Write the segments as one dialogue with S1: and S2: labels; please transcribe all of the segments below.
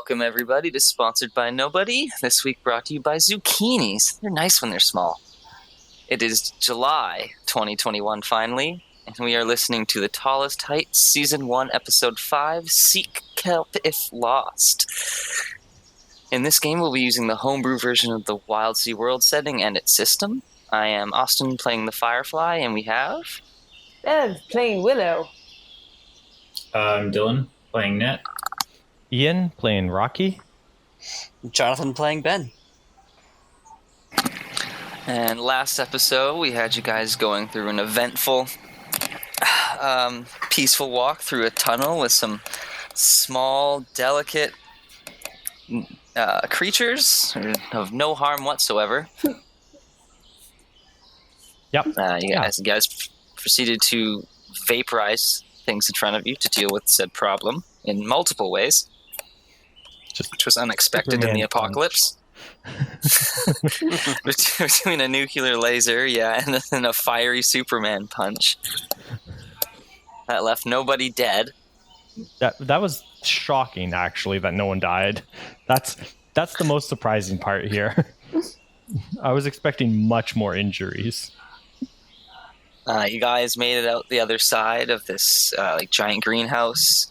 S1: Welcome, everybody, to Sponsored by Nobody. This week brought to you by zucchinis. They're nice when they're small. It is July 2021, finally, and we are listening to The Tallest Heights, Season 1, Episode 5, Seek Help If Lost. In this game, we'll be using the homebrew version of the Wildsea world setting and its system. I am Austin, playing the Firefly, and we have...
S2: Bev, playing Willow.
S3: I'm Dylan, playing Net.
S4: Ian, playing Rocky.
S5: Jonathan, playing Ben.
S1: And last episode, we had you guys going through an eventful, peaceful walk through a tunnel with some small, delicate creatures of no harm whatsoever.
S4: Yep.
S1: You guys proceeded to vaporize things in front of you to deal with said problem in multiple ways, which was unexpected Superman in the apocalypse. Between a nuclear laser, and then a fiery Superman punch that left nobody dead.
S4: That was shocking, actually, that no one died. That's the most surprising part here. I was expecting much more injuries.
S1: You guys made it out the other side of this giant greenhouse,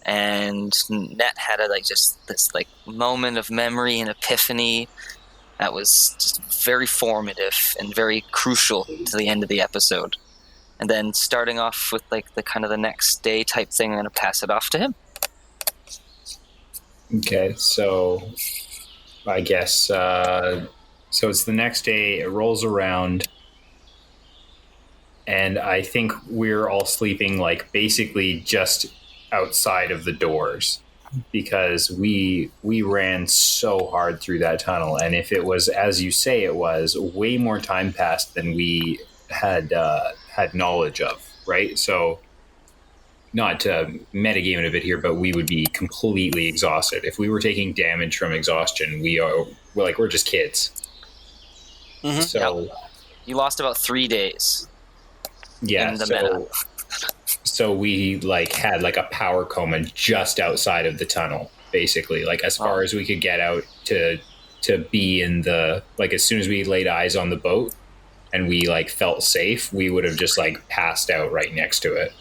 S1: and Net had this moment of memory and epiphany that was just very formative and very crucial to the end of the episode. And then starting off with the kind of the next day type thing, I'm going to pass it off to him.
S3: Okay, so I guess so it's the next day. It rolls around. And I think we're all sleeping basically just outside of the doors because we ran so hard through that tunnel. And if it was, as you say, it was way more time passed than we had knowledge of, right? So not to metagame it a bit here, but we would be completely exhausted. If we were taking damage from exhaustion, we're just kids.
S5: Mm-hmm.
S3: So
S1: you lost about 3 days.
S3: Yeah, so we had a power coma just outside of the tunnel, basically. As far as we could get out to be in the as soon as we laid eyes on the boat and we felt safe, we would have just passed out right next to it.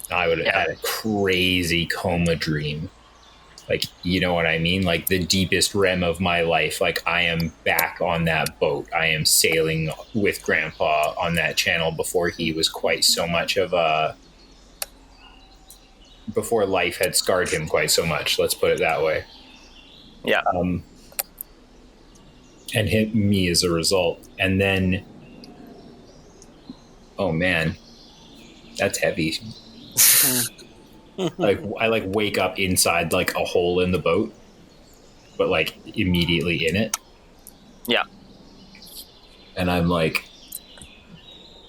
S3: I would have had a crazy coma dream. You know what I mean? The deepest REM of my life. I am back on that boat. I am sailing with Grandpa on that channel before he was quite so much of before life had scarred him quite so much. Let's put it that way.
S1: Yeah.
S3: And hit me as a result. And then, oh man, that's heavy. I wake up inside a hole in the boat, but immediately in it.
S1: Yeah.
S3: And I'm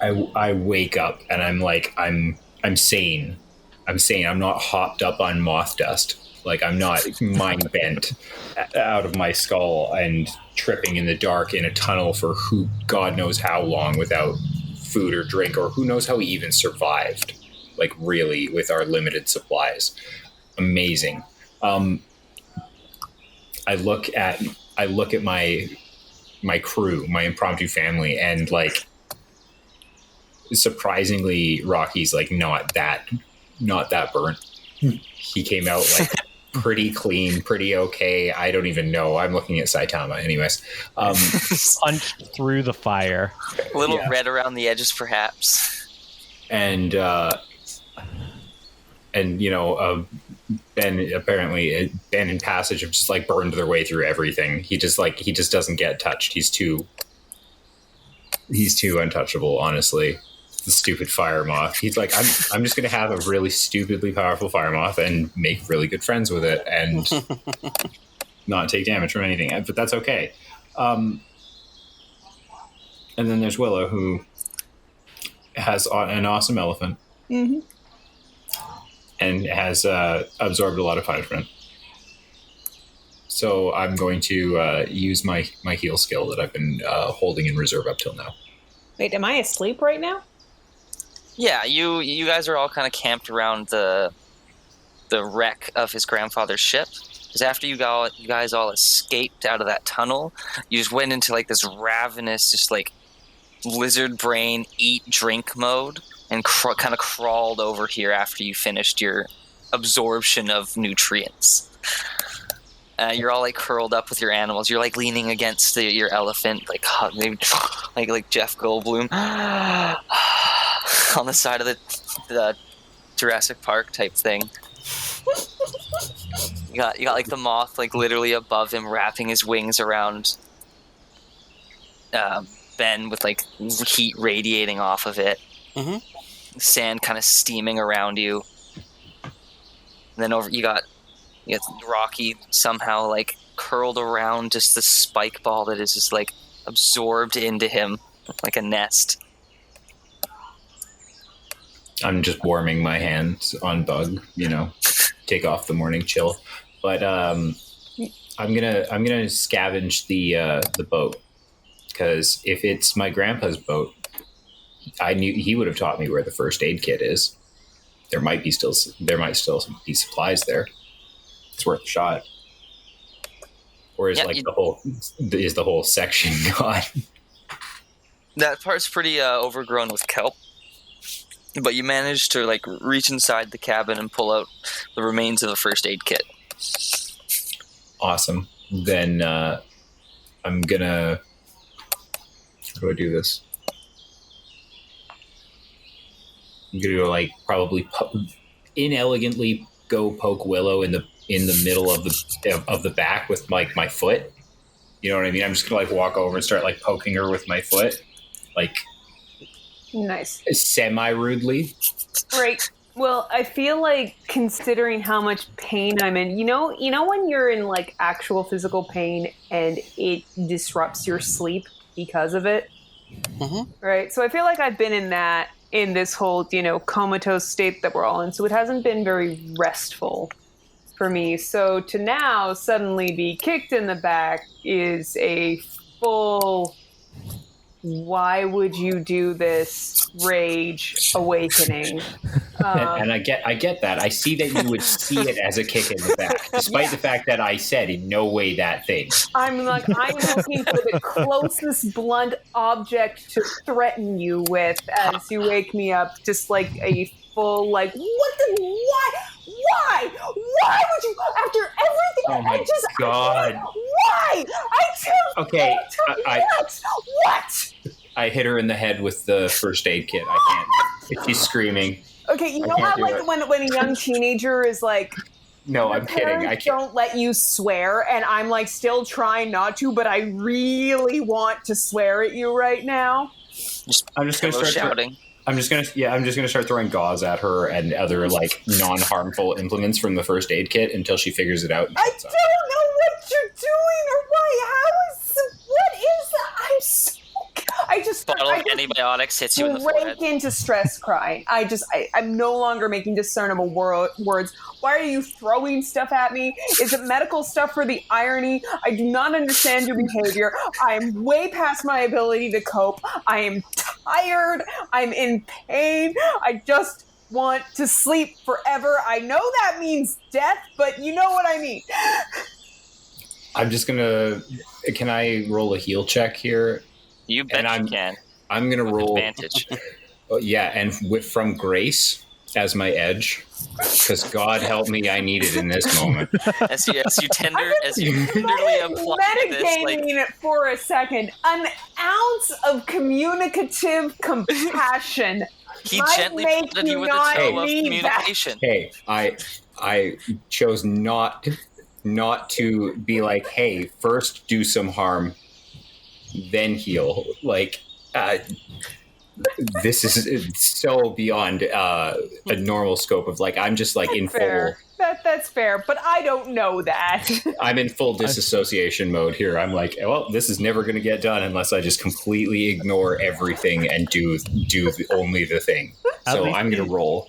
S3: I wake up and I'm sane. I'm sane. I'm not hopped up on moth dust. I'm not mind bent out of my skull and tripping in the dark in a tunnel for who God knows how long without food or drink, or who knows how we even survived. Really, with our limited supplies. Amazing. I look at my crew, my impromptu family, and surprisingly, Rocky's not that burnt. He came out pretty clean, pretty okay. I don't even know. I'm looking at Saitama, anyways.
S4: Punched through the fire.
S1: A little red around the edges, perhaps.
S3: And Ben in Passage have just burned their way through everything. He just doesn't get touched. He's too untouchable, honestly. The stupid fire moth. He's I'm just gonna have a really stupidly powerful fire moth and make really good friends with it and not take damage from anything. But that's okay. And then there's Willow, who has an awesome elephant.
S2: Mm-hmm.
S3: And has absorbed a lot of punishment. So I'm going to use my heal skill that I've been holding in reserve up till now.
S2: Wait, am I asleep right now?
S1: Yeah, you guys are all kind of camped around the wreck of his grandfather's ship. Because after you guys all escaped out of that tunnel, you just went into like this ravenous, just like lizard brain eat drink mode, and kind of crawled over here after you finished your absorption of nutrients. You're all like curled up with your animals. You're like leaning against your elephant, like like Jeff Goldblum on the side of the Jurassic Park type thing. You got like the moth like literally above him, wrapping his wings around Ben with like heat radiating off of it.
S5: Mm-hmm.
S1: Sand kind of steaming around you. And then you got Rocky somehow like curled around just the spike ball that is just like absorbed into him like a nest.
S3: I'm just warming my hands on Bug, take off the morning chill. But I'm gonna scavenge the boat, because if it's my grandpa's boat, I knew he would have taught me where the first aid kit is. There might still be supplies there. It's worth a shot. Or is the whole section gone?
S1: That part's pretty overgrown with kelp. But you managed to like reach inside the cabin and pull out the remains of the first aid kit.
S3: Awesome. Then I'm gonna. How do I do this? I'm gonna go like probably inelegantly go poke Willow in the middle of the back with like my foot. You know what I mean? I'm just gonna like walk over and start like poking her with my foot, like.
S2: Nice.
S3: Semi-rudely.
S2: Great. Well, I feel like considering how much pain I'm in, you know when you're in like actual physical pain and it disrupts your sleep because of it?
S5: Mm-hmm.
S2: Right? So I feel like I've been in this whole, comatose state that we're all in. So it hasn't been very restful for me. So to now suddenly be kicked in the back is a full... Why would you do this rage awakening?
S3: And I get that. I see that you would see it as a kick in the back, despite the fact that I said in no way that thing. I'm looking
S2: for the closest blunt object to threaten you with as you wake me up, just like a full, like, why? Why would you, after everything
S3: oh my God.
S2: Why?
S3: Okay.
S2: What?
S3: I hit her in the head with the first aid kit. I can't. She's screaming.
S2: Okay, you know how like when a young teenager is like,
S3: no, I'm kidding. I can't.
S2: Don't let you swear, and I'm like still trying not to, but I really want to swear at you right now.
S3: I'm just gonna start shouting. I'm just gonna start throwing gauze at her and other like non-harmful implements from the first aid kit until she figures it out.
S2: I don't know what you're doing or why. What is that? I just
S1: bottle of antibiotics hits you in the forehead.
S2: Break into stress crying. I'm no longer making discernible words. Why are you throwing stuff at me? Is it medical stuff for the irony? I do not understand your behavior. I am way past my ability to cope. I am tired. I'm in pain. I just want to sleep forever. I know that means death, but you know what I mean.
S3: I'm just gonna. Can I roll a heal check here?
S1: You bet you can.
S3: I'm gonna roll
S1: advantage.
S3: Yeah, and from grace as my edge, because God help me, I need it in this moment.
S1: as you tenderly apply this,
S2: it for a second. An ounce of communicative compassion.
S1: He gently prodded you with a toe of communication.
S3: Hey, I chose not to be like, hey, first do some harm, then heal. Like, this is so beyond a normal scope of like, I'm just like in
S2: fair. That's fair, but I don't know that.
S3: I'm in full disassociation mode here. I'm like, well, this is never going to get done unless I just completely ignore everything and do only the thing. So I'm going to roll.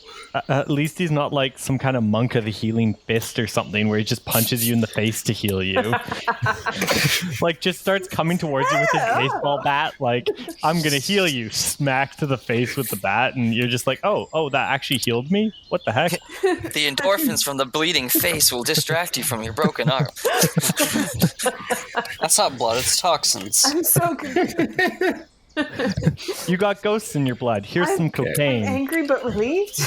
S4: At least he's not like some kind of monk of the healing fist or something where he just punches you in the face to heal you. Like, just starts coming towards you with his baseball bat. Like, I'm going to heal you. Smack to the face with the bat. And you're just like, oh, that actually healed me? What the heck?
S1: The endorphins from the bleeding face will distract you from your broken arm.
S5: That's not blood, it's toxins.
S2: I'm so confused.
S4: You got ghosts in your blood. Here's some cocaine.
S2: Angry but relieved.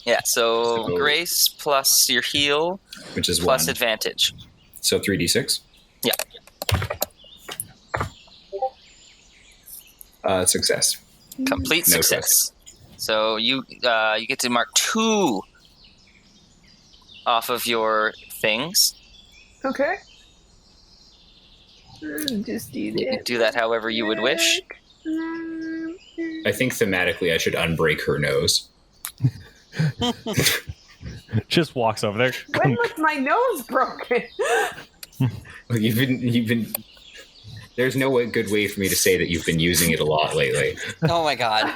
S1: Yeah, so grace plus your heal,
S3: which is
S1: plus
S3: 1.
S1: advantage.
S3: So 3d6?
S1: Yeah.
S3: Success.
S1: Complete
S3: No
S1: success. So you get to mark 2 off of your things.
S2: Okay. Just do that.
S1: You can do that however you would wish.
S3: I think thematically I should unbreak her nose.
S4: Just walks over there.
S2: When was my nose broken?
S3: You've been. There's no good way for me to say that you've been using it a lot lately.
S5: Oh my god.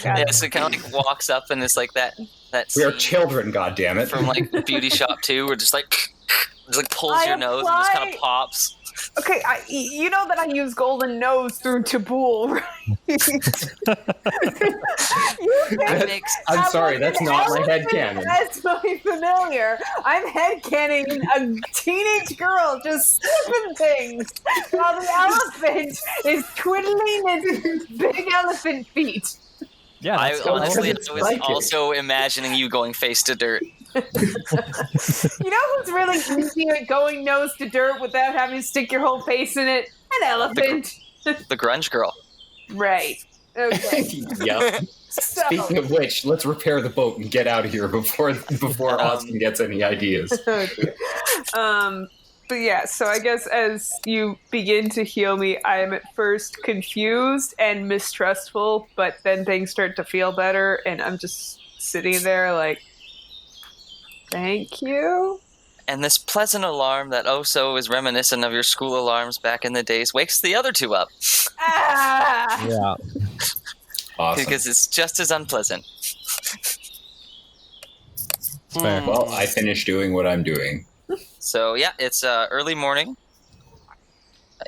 S1: Yeah, so it kind of like walks up and it's like that
S3: We are
S1: scene
S3: children, goddammit.
S1: from like Beauty Shop 2 where just like pulls your nose and just kind of pops.
S2: Okay, you know that I use golden nose through Tabbouleh, right?
S3: I'm sorry, that's not my headcanon.
S2: That's my familiar. I'm headcanning a teenage girl just sniffing things while the elephant is twiddling its big elephant feet.
S4: Yeah,
S1: I honestly was
S3: like
S1: also imagining you going face to dirt.
S2: You know who's really easy at going nose to dirt without having to stick your whole face in it? An elephant.
S1: The grunge girl.
S2: Right. Okay.
S3: Yep.
S2: So,
S3: Speaking of which, let's repair the boat and get out of here before Austin gets any ideas.
S2: okay. But yeah, so I guess as you begin to heal me, I am at first confused and mistrustful, but then things start to feel better, and I'm just sitting there like, thank you.
S1: And this pleasant alarm that also is reminiscent of your school alarms back in the days wakes the other 2 up.
S2: Ah!
S4: Yeah.
S3: Awesome.
S1: Because it's just as unpleasant.
S4: Fair.
S3: Well, I finished doing what I'm doing.
S1: So yeah, it's early morning.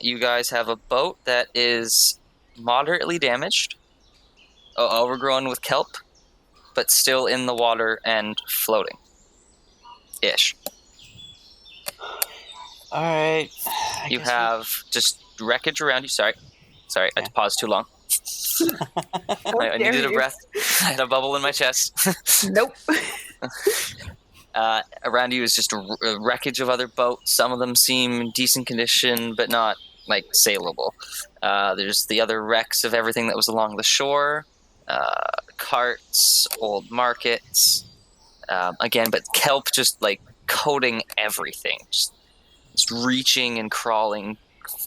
S1: You guys have a boat that is moderately damaged, overgrown with kelp, but still in the water and floating. Ish.
S5: Alright.
S1: You have just wreckage around you. Sorry, I had to pause too long. I needed a breath. I had a bubble in my chest.
S2: Nope.
S1: Around you is just a wreckage of other boats. Some of them seem in decent condition, but not like saleable. There's the other wrecks of everything that was along the shore, carts, old markets. Again, but kelp just like coating everything, just reaching and crawling,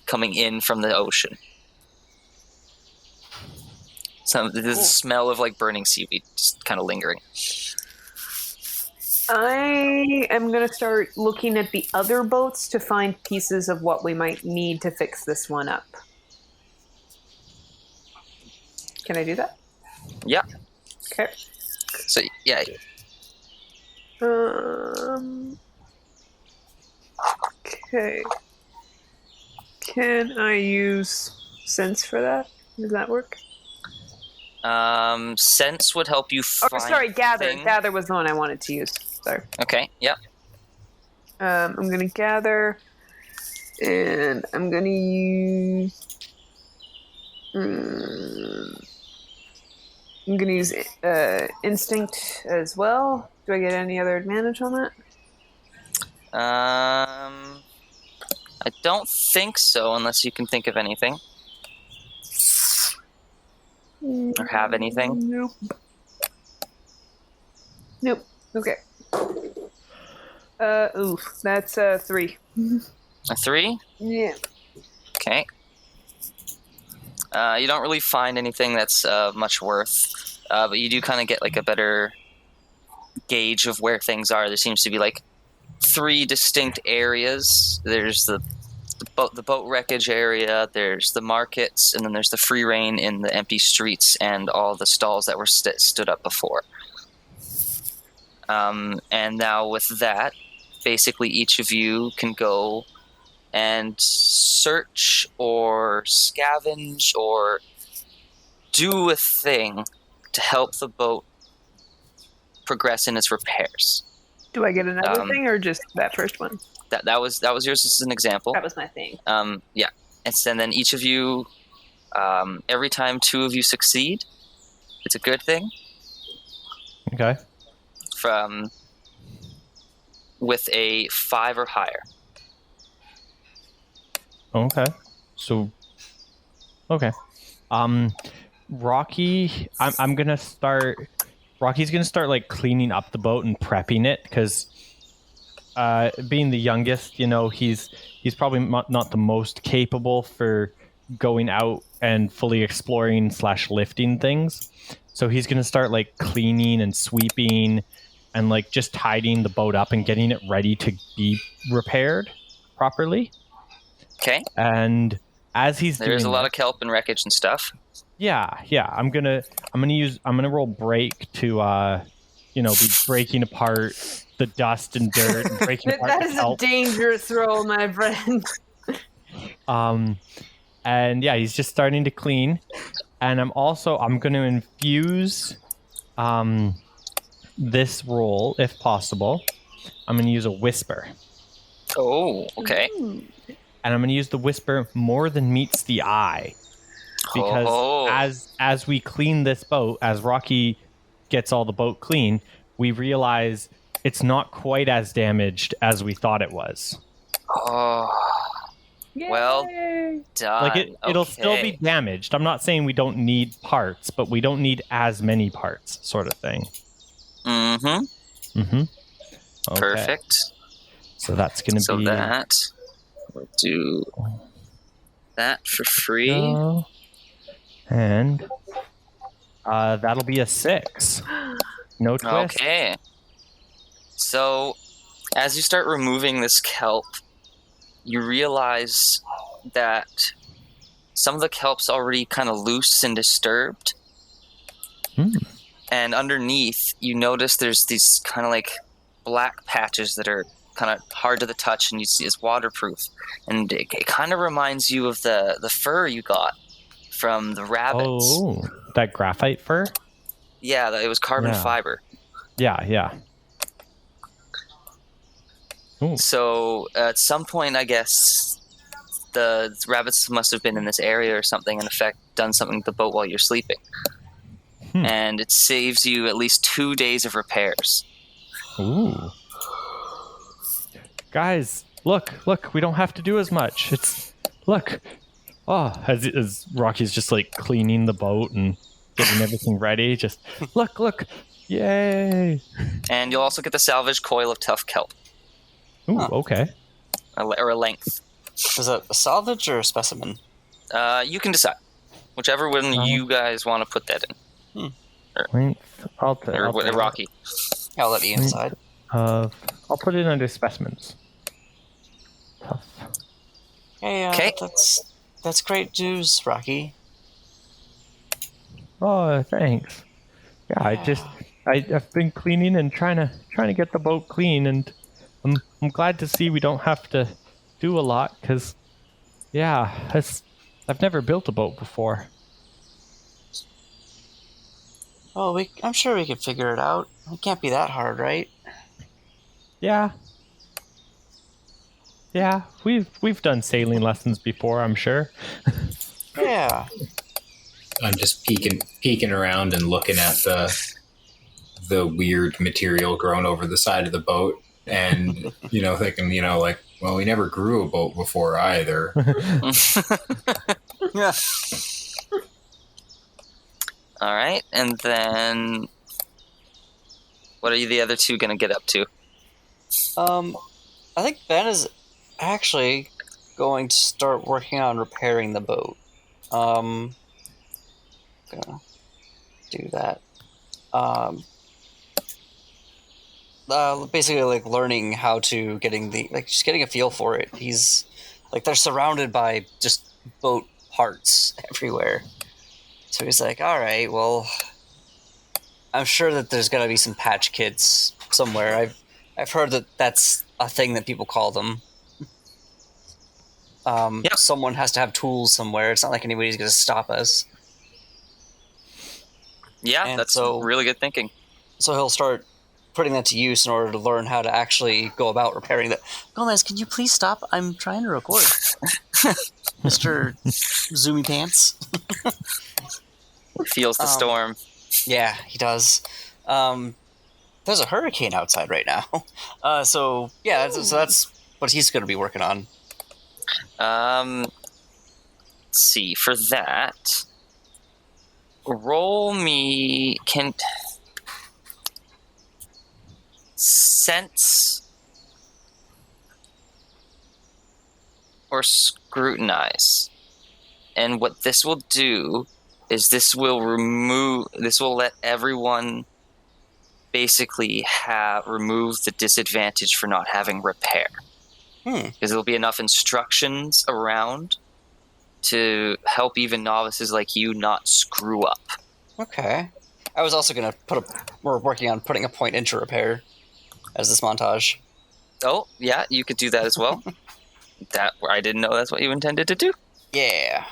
S1: coming in from the ocean. The smell of like burning seaweed just kind of lingering.
S2: I am going to start looking at the other boats to find pieces of what we might need to fix this one up. Can I do that?
S1: Yeah.
S2: Okay.
S1: So yeah.
S2: Okay. Can I use sense for that? Does that work?
S1: Sense would help you find.
S2: Oh, sorry, gather.
S1: things.
S2: Gather was the one I wanted to use. Sorry.
S1: Okay. Yep.
S2: I'm gonna gather, and I'm gonna use. I'm gonna use instinct as well. Do I get any other advantage on that?
S1: I don't think so, unless you can think of anything or have anything.
S2: Nope. Okay. Oof. That's 3.
S1: A 3?
S2: Yeah.
S1: Okay. You don't really find anything that's much worth, but you do kind of get like a better gauge of where things are. There seems to be like 3 distinct areas. There's the boat wreckage area. There's the markets, and then there's the free reign in the empty streets and all the stalls that were stood up before. And now with that, basically each of you can go and search or scavenge or do a thing to help the boat progress in its repairs.
S2: Do I get another thing or just that first one?
S1: That was yours as an example.
S2: That was my thing.
S1: Yeah. And then each of you, every time two of you succeed, it's a good thing.
S4: Okay.
S1: With a 5 or higher.
S4: Okay. So, okay. Rocky, I'm gonna start. Rocky's gonna start like cleaning up the boat and prepping it because, being the youngest, he's probably not the most capable for going out and fully exploring / lifting things. So he's gonna start like cleaning and sweeping and like just tidying the boat up and getting it ready to be repaired properly. Okay. And as he's
S1: there's a lot of kelp and wreckage and stuff.
S4: Yeah. I'm gonna roll break to be breaking apart the dust and dirt and breaking apart
S2: that
S4: the
S2: is
S4: kelp.
S2: A dangerous roll, my friend.
S4: And yeah, he's just starting to clean. And I'm gonna infuse this roll, if possible. I'm gonna use a whisper.
S1: Oh, okay.
S2: Ooh.
S4: And I'm going to use the whisper more than meets the eye. Because as we clean this boat, as Rocky gets all the boat clean, we realize it's not quite as damaged as we thought it was.
S1: Oh.
S2: Yay.
S1: Well done.
S4: Like it'll still be damaged. I'm not saying we don't need parts, but we don't need as many parts, sort of thing.
S1: Mm-hmm.
S4: Mm-hmm. Okay.
S1: Perfect.
S4: So that's going to be...
S1: So that... We'll do that for free.
S4: And that'll be a 6. No twist.
S1: Okay. So, as you start removing this kelp, you realize that some of the kelp's already kind of loose and disturbed. And underneath, you notice there's these kind of like black patches that are kind of hard to the touch, and you see it's waterproof, and it kind of reminds you of the fur you got from the rabbits.
S4: Oh, that graphite fur?
S1: Yeah, it was carbon fiber.
S4: Yeah. Ooh.
S1: So at some point, I guess the rabbits must have been in this area or something, and in effect done something to the boat while you're sleeping. And it saves you at least 2 days of repairs.
S4: Ooh. Guys, look, we don't have to do as much. Look. Oh, as Rocky's just like cleaning the boat and getting everything ready. Just look. Yay.
S1: And you'll also get the salvaged coil of tough kelp.
S4: Ooh, okay.
S1: Or a length.
S5: Is that a salvage or a specimen?
S1: You can decide. Whichever one you guys want to put that in.
S4: Length. I'll
S1: Rocky.
S5: I'll let you decide.
S4: I'll put it under specimens. Tough.
S5: Hey, that's great news, Rocky.
S4: Oh, thanks. Yeah, I've been cleaning and trying to get the boat clean, and I'm glad to see we don't have to do a lot, because I've never built a boat before.
S5: Oh, I'm sure we can figure it out. It can't be that hard, right?
S4: Yeah, we've done sailing lessons before, I'm sure.
S5: Yeah.
S3: I'm just peeking around and looking at the weird material grown over the side of the boat, and thinking, like, well, we never grew a boat before either.
S5: Yeah.
S1: All right, and then what are you the other two going to get up to?
S5: I think Ben is actually going to start working on repairing the boat. Gonna do that. Basically, like learning how to just getting a feel for it. Like, they're surrounded by just boat parts everywhere. So he's like, all right, well, I'm sure that there's got to be some patch kits somewhere. I've heard that that's a thing that people call them.
S1: Yep.
S5: Someone has to have tools somewhere. It's not like anybody's going to stop us.
S1: Yeah,
S5: And
S1: that's really good thinking.
S5: So he'll start putting that to use in order to learn how to actually go about repairing that. Gomez, can you please stop? I'm trying to record. Mr. Zoomy Pants.
S1: Feels the storm.
S5: Yeah, he does. There's a hurricane outside right now. So that's what he's going to be working on.
S1: Let's see. For that, roll me sense or scrutinize. And what this will do is this will let everyone basically remove the disadvantage for not having repair. Because there'll be enough instructions around to help even novices like you not screw up.
S5: Okay. I was also going to we're working on putting a point into repair as this montage.
S1: Oh, yeah, you could do that as well. I didn't know that's what you intended to do.
S5: Yeah.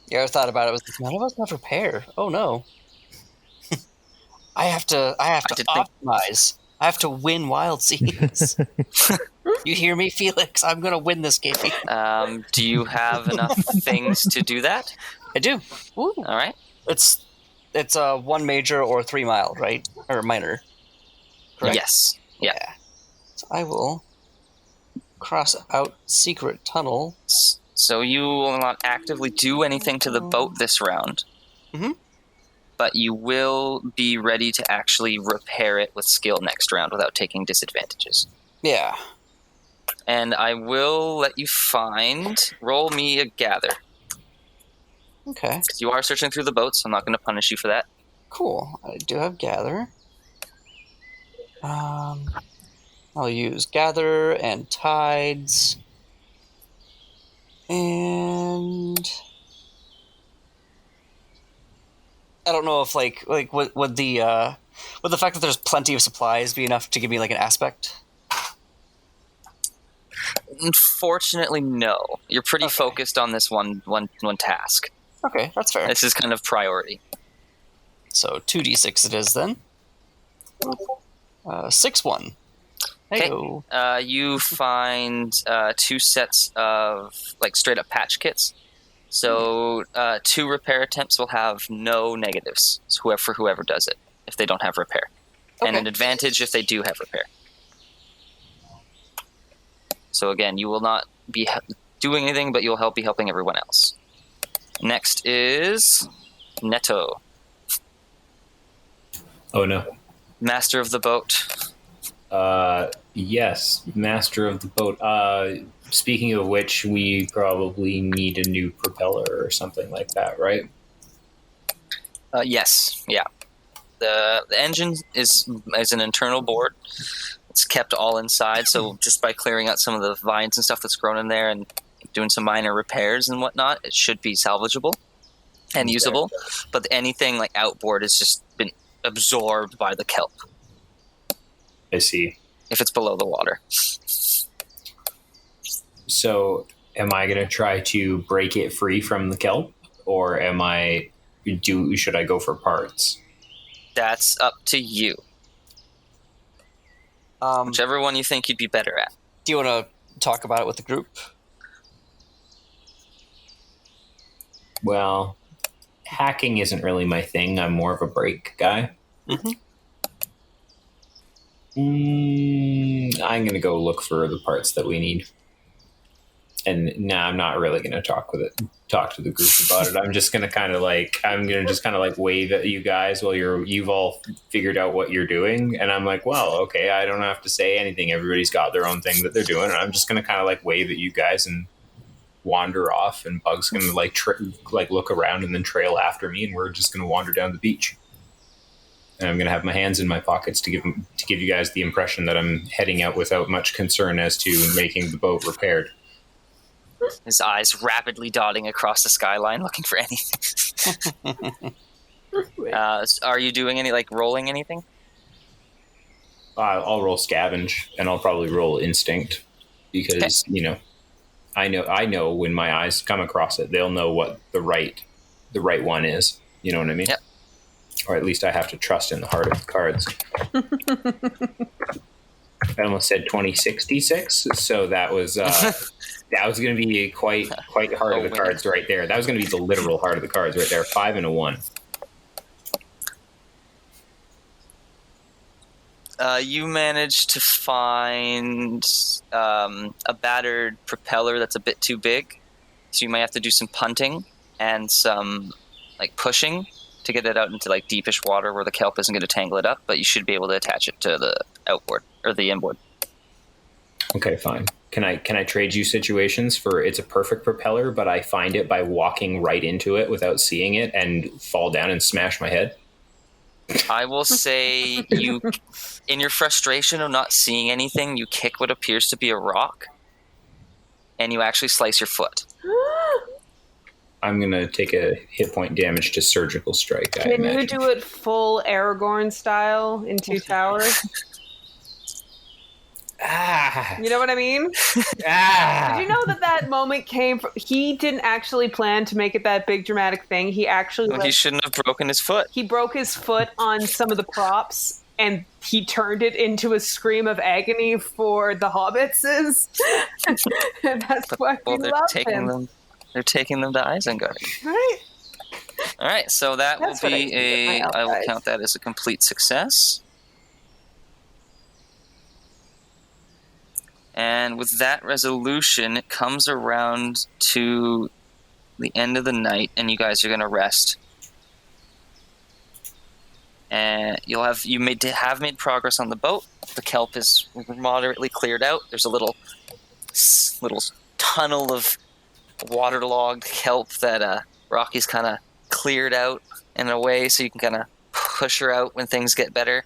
S5: Yeah, I thought about it. None of us have repair. Oh no. I have to optimize. I have to win Wildsea. You hear me, Felix? I'm going to win this game.
S1: Do you have enough things to do that?
S5: I do. Ooh.
S1: All right.
S5: It's 1 major or 3 mild, right? Or minor. Correct?
S1: Yes. Yeah.
S5: So I will cross out secret tunnel.
S1: So you will not actively do anything to the boat this round.
S5: Mm-hmm.
S1: But you will be ready to actually repair it with skill next round without taking disadvantages.
S5: Yeah.
S1: And I will let you roll me a gather.
S5: Okay.
S1: Because you are searching through the boat, so I'm not going to punish you for that.
S5: Cool. I do have gather. I'll use gather and tides. And I don't know if would the fact that there's plenty of supplies be enough to give me like an aspect?
S1: Unfortunately, no. You're pretty focused on this one task.
S5: Okay, that's fair.
S1: This is kind of priority.
S5: So 2d6 it is then. 6-1.
S1: Okay. You find 2 sets of like straight up patch kits. So 2 repair attempts will have no negatives for whoever does it if they don't have repair, and an advantage if they do have repair. So again, you will not be doing anything, but you'll be helping everyone else. Next is Netto.
S3: Oh no.
S1: Master of the boat.
S3: Yes, master of the boat. Speaking of which, we probably need a new propeller or something like that, right?
S1: Yes, yeah. The engine is an internal board. It's kept all inside, so just by clearing out some of the vines and stuff that's grown in there and doing some minor repairs and whatnot, it should be salvageable and usable. But anything like outboard has just been absorbed by the kelp.
S3: I see.
S1: If it's below the water.
S3: So, am I going to try to break it free from the kelp, or should I go for parts?
S1: That's up to you. Whichever one you think you'd be better at.
S5: Do you want to talk about it with the group?
S3: Well, hacking isn't really my thing. I'm more of a break guy.
S5: Mm-hmm.
S3: I'm going to go look for the parts that we need. And now I'm not really going to talk to the group about it. I'm just going to kind of wave at you guys while you've all figured out what you're doing. And I'm like, well, okay, I don't have to say anything. Everybody's got their own thing that they're doing. And I'm just going to kind of wave at you guys and wander off. And Bug's going to look around and then trail after me. And we're just going to wander down the beach. And I'm going to have my hands in my pockets to give you guys the impression that I'm heading out without much concern as to making the boat repaired.
S1: His eyes rapidly dotting across the skyline, looking for anything. Are you doing any, rolling anything?
S3: I'll roll scavenge, and I'll probably roll instinct because I know when my eyes come across it, they'll know what the right one is. You know what I mean?
S1: Yep.
S3: Or at least I have to trust in the heart of the cards. I almost said 2066, so that was going to be quite heart of the cards right there. That was going to be the literal heart of the cards right there. 5 and a 1.
S1: You managed to find a battered propeller that's a bit too big, so you might have to do some punting and some pushing to get it out into deepish water where the kelp isn't going to tangle it up, but you should be able to attach it to the outboard or the inboard.
S3: Okay, fine. Can I trade you situations for it's a perfect propeller, but I find it by walking right into it without seeing it and fall down and smash my head?
S1: I will say you, in your frustration of not seeing anything, you kick what appears to be a rock, and you actually slice your foot.
S3: I'm going to take a hit point damage to surgical strike.
S2: Can you do it full Aragorn style in Two Towers? You know what I mean? Did you know that moment came from... He didn't actually plan to make it that big dramatic thing. He actually...
S1: he shouldn't have broken his foot.
S2: He broke his foot on some of the props, and he turned it into a scream of agony for the hobbits. And that's why we love him.
S1: They're taking them to Isengard.
S2: Right.
S1: All right, so that will be I will count that as a complete success. And with that resolution, it comes around to the end of the night, and you guys are going to rest. And you have made progress on the boat. The kelp is moderately cleared out. There's a little tunnel of waterlogged kelp that Rocky's kind of cleared out in a way, so you can kind of push her out when things get better.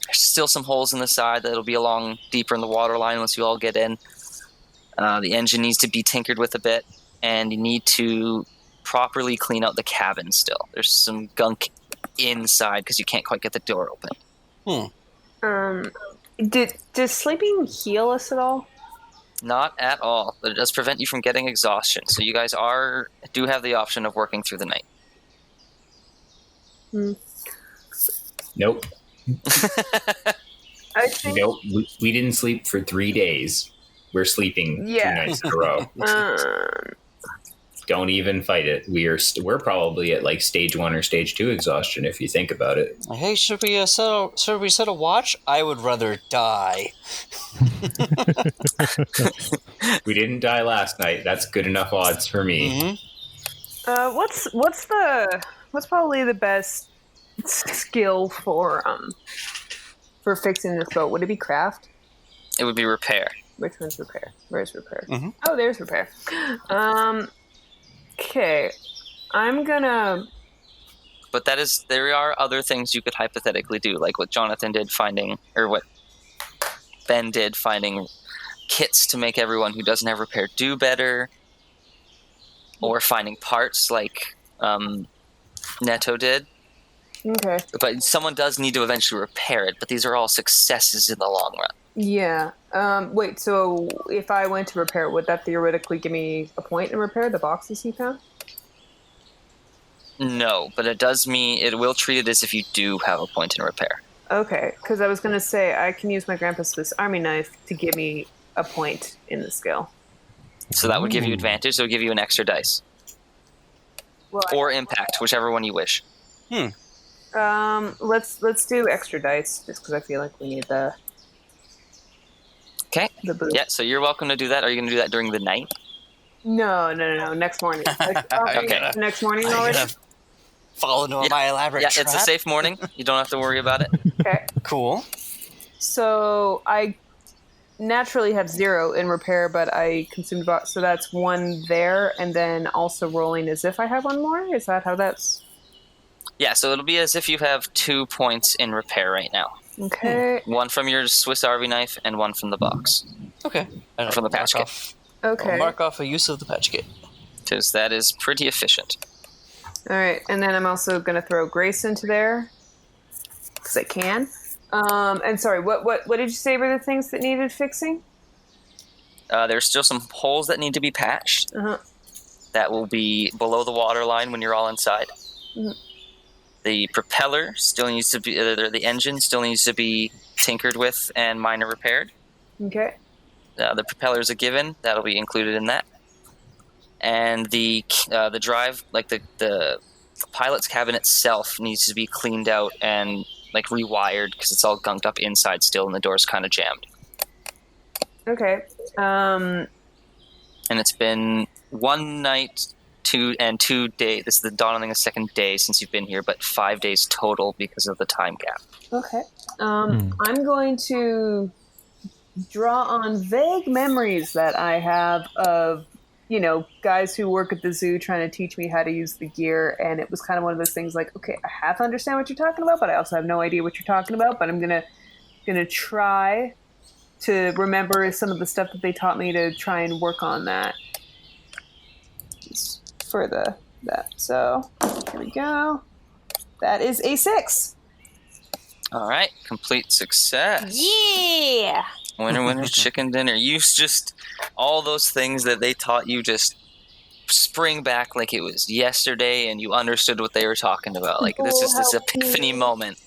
S1: There's still some holes in the side that'll be along deeper in the water line once you all get in. The engine needs to be tinkered with a bit, and you need to properly clean out the cabin still. There's some gunk inside because you can't quite get the door open.
S2: Does sleeping heal us at all?
S1: Not at all, but it does prevent you from getting exhaustion. So you guys do have the option of working through the night.
S3: Nope. Nope. We didn't sleep for 3 days. We're sleeping 2 nights in a row. Don't even fight it. We're probably at stage 1 or stage 2 exhaustion if you think about it.
S5: Hey, should we set a watch? I would rather die.
S3: We didn't die last night. That's good enough odds for me.
S2: Mm-hmm. What's probably the best skill for fixing this boat? Would it be craft?
S1: It would be repair.
S2: Which one's repair? Where's repair?
S5: Mm-hmm.
S2: Oh, there's repair. Okay, I'm gonna...
S1: But there are other things you could hypothetically do, like what Jonathan did what Ben did, finding kits to make everyone who doesn't have repair do better, or finding parts like Netto did.
S2: Okay.
S1: But someone does need to eventually repair it, but these are all successes in the long run.
S2: Yeah. Wait, so if I went to repair, would that theoretically give me a point in repair, the boxes he found?
S1: No, but it will treat it as if you do have a point in repair.
S2: Okay, because I was going to say I can use my grandpa's Swiss Army knife to give me a point in the skill.
S1: So that would give you advantage, so it would give you an extra dice.
S2: Well,
S1: or impact, whichever one you wish.
S2: Let's do extra dice, just because I feel like we need the...
S1: Okay.
S2: The boost.
S1: Yeah, so you're welcome to do that. Are you going to do that during the night?
S2: No. Next morning.
S1: Okay.
S2: Next morning already?
S5: Fall into my elaborate trap?
S1: Yeah, it's a safe morning. You don't have to worry about it.
S2: Okay.
S5: Cool.
S2: So I naturally have 0 in repair, but I consumed about... So that's 1 there, and then also rolling as if I have 1 more? Is that how that's...
S1: Yeah, so it'll be as if you have 2 points in repair right now.
S2: Okay.
S1: 1 from your Swiss Army knife and 1 from the box.
S5: Okay.
S1: From the patch kit.
S2: Okay.
S5: I'll mark off a use of the patch kit.
S1: Because that is pretty efficient.
S2: All right, and then I'm also going to throw Grace into there because I can. And sorry, what did you say were the things that needed fixing?
S1: There's still some holes that need to be patched.
S2: Uh-huh.
S1: That will be below the water line when you're all inside.
S2: Mm-hmm.
S1: The propeller still needs to be, the engine still needs to be tinkered with and minor repaired.
S2: Okay.
S1: The propeller is a given. That'll be included in that. And the drive, like the pilot's cabin itself, needs to be cleaned out and like rewired because it's all gunked up inside still, and the door's kind of jammed.
S2: Okay.
S1: And it's been 1 night, 2 days. This is the dawning of the second day since you've been here, but 5 days total because of the time gap.
S2: Okay. I'm going to draw on vague memories that I have of, guys who work at the zoo trying to teach me how to use the gear. And it was kind of one of those things like, okay, I half understand what you're talking about, but I also have no idea what you're talking about. But I'm gonna try to remember some of the stuff that they taught me to try and work on that. Just for that. So here we go. That is a 6.
S1: All right, complete success.
S2: Yeah.
S1: Winner, chicken dinner. You just, all those things that they taught you just spring back like it was yesterday and you understood what they were talking about. Like, this is this epiphany moment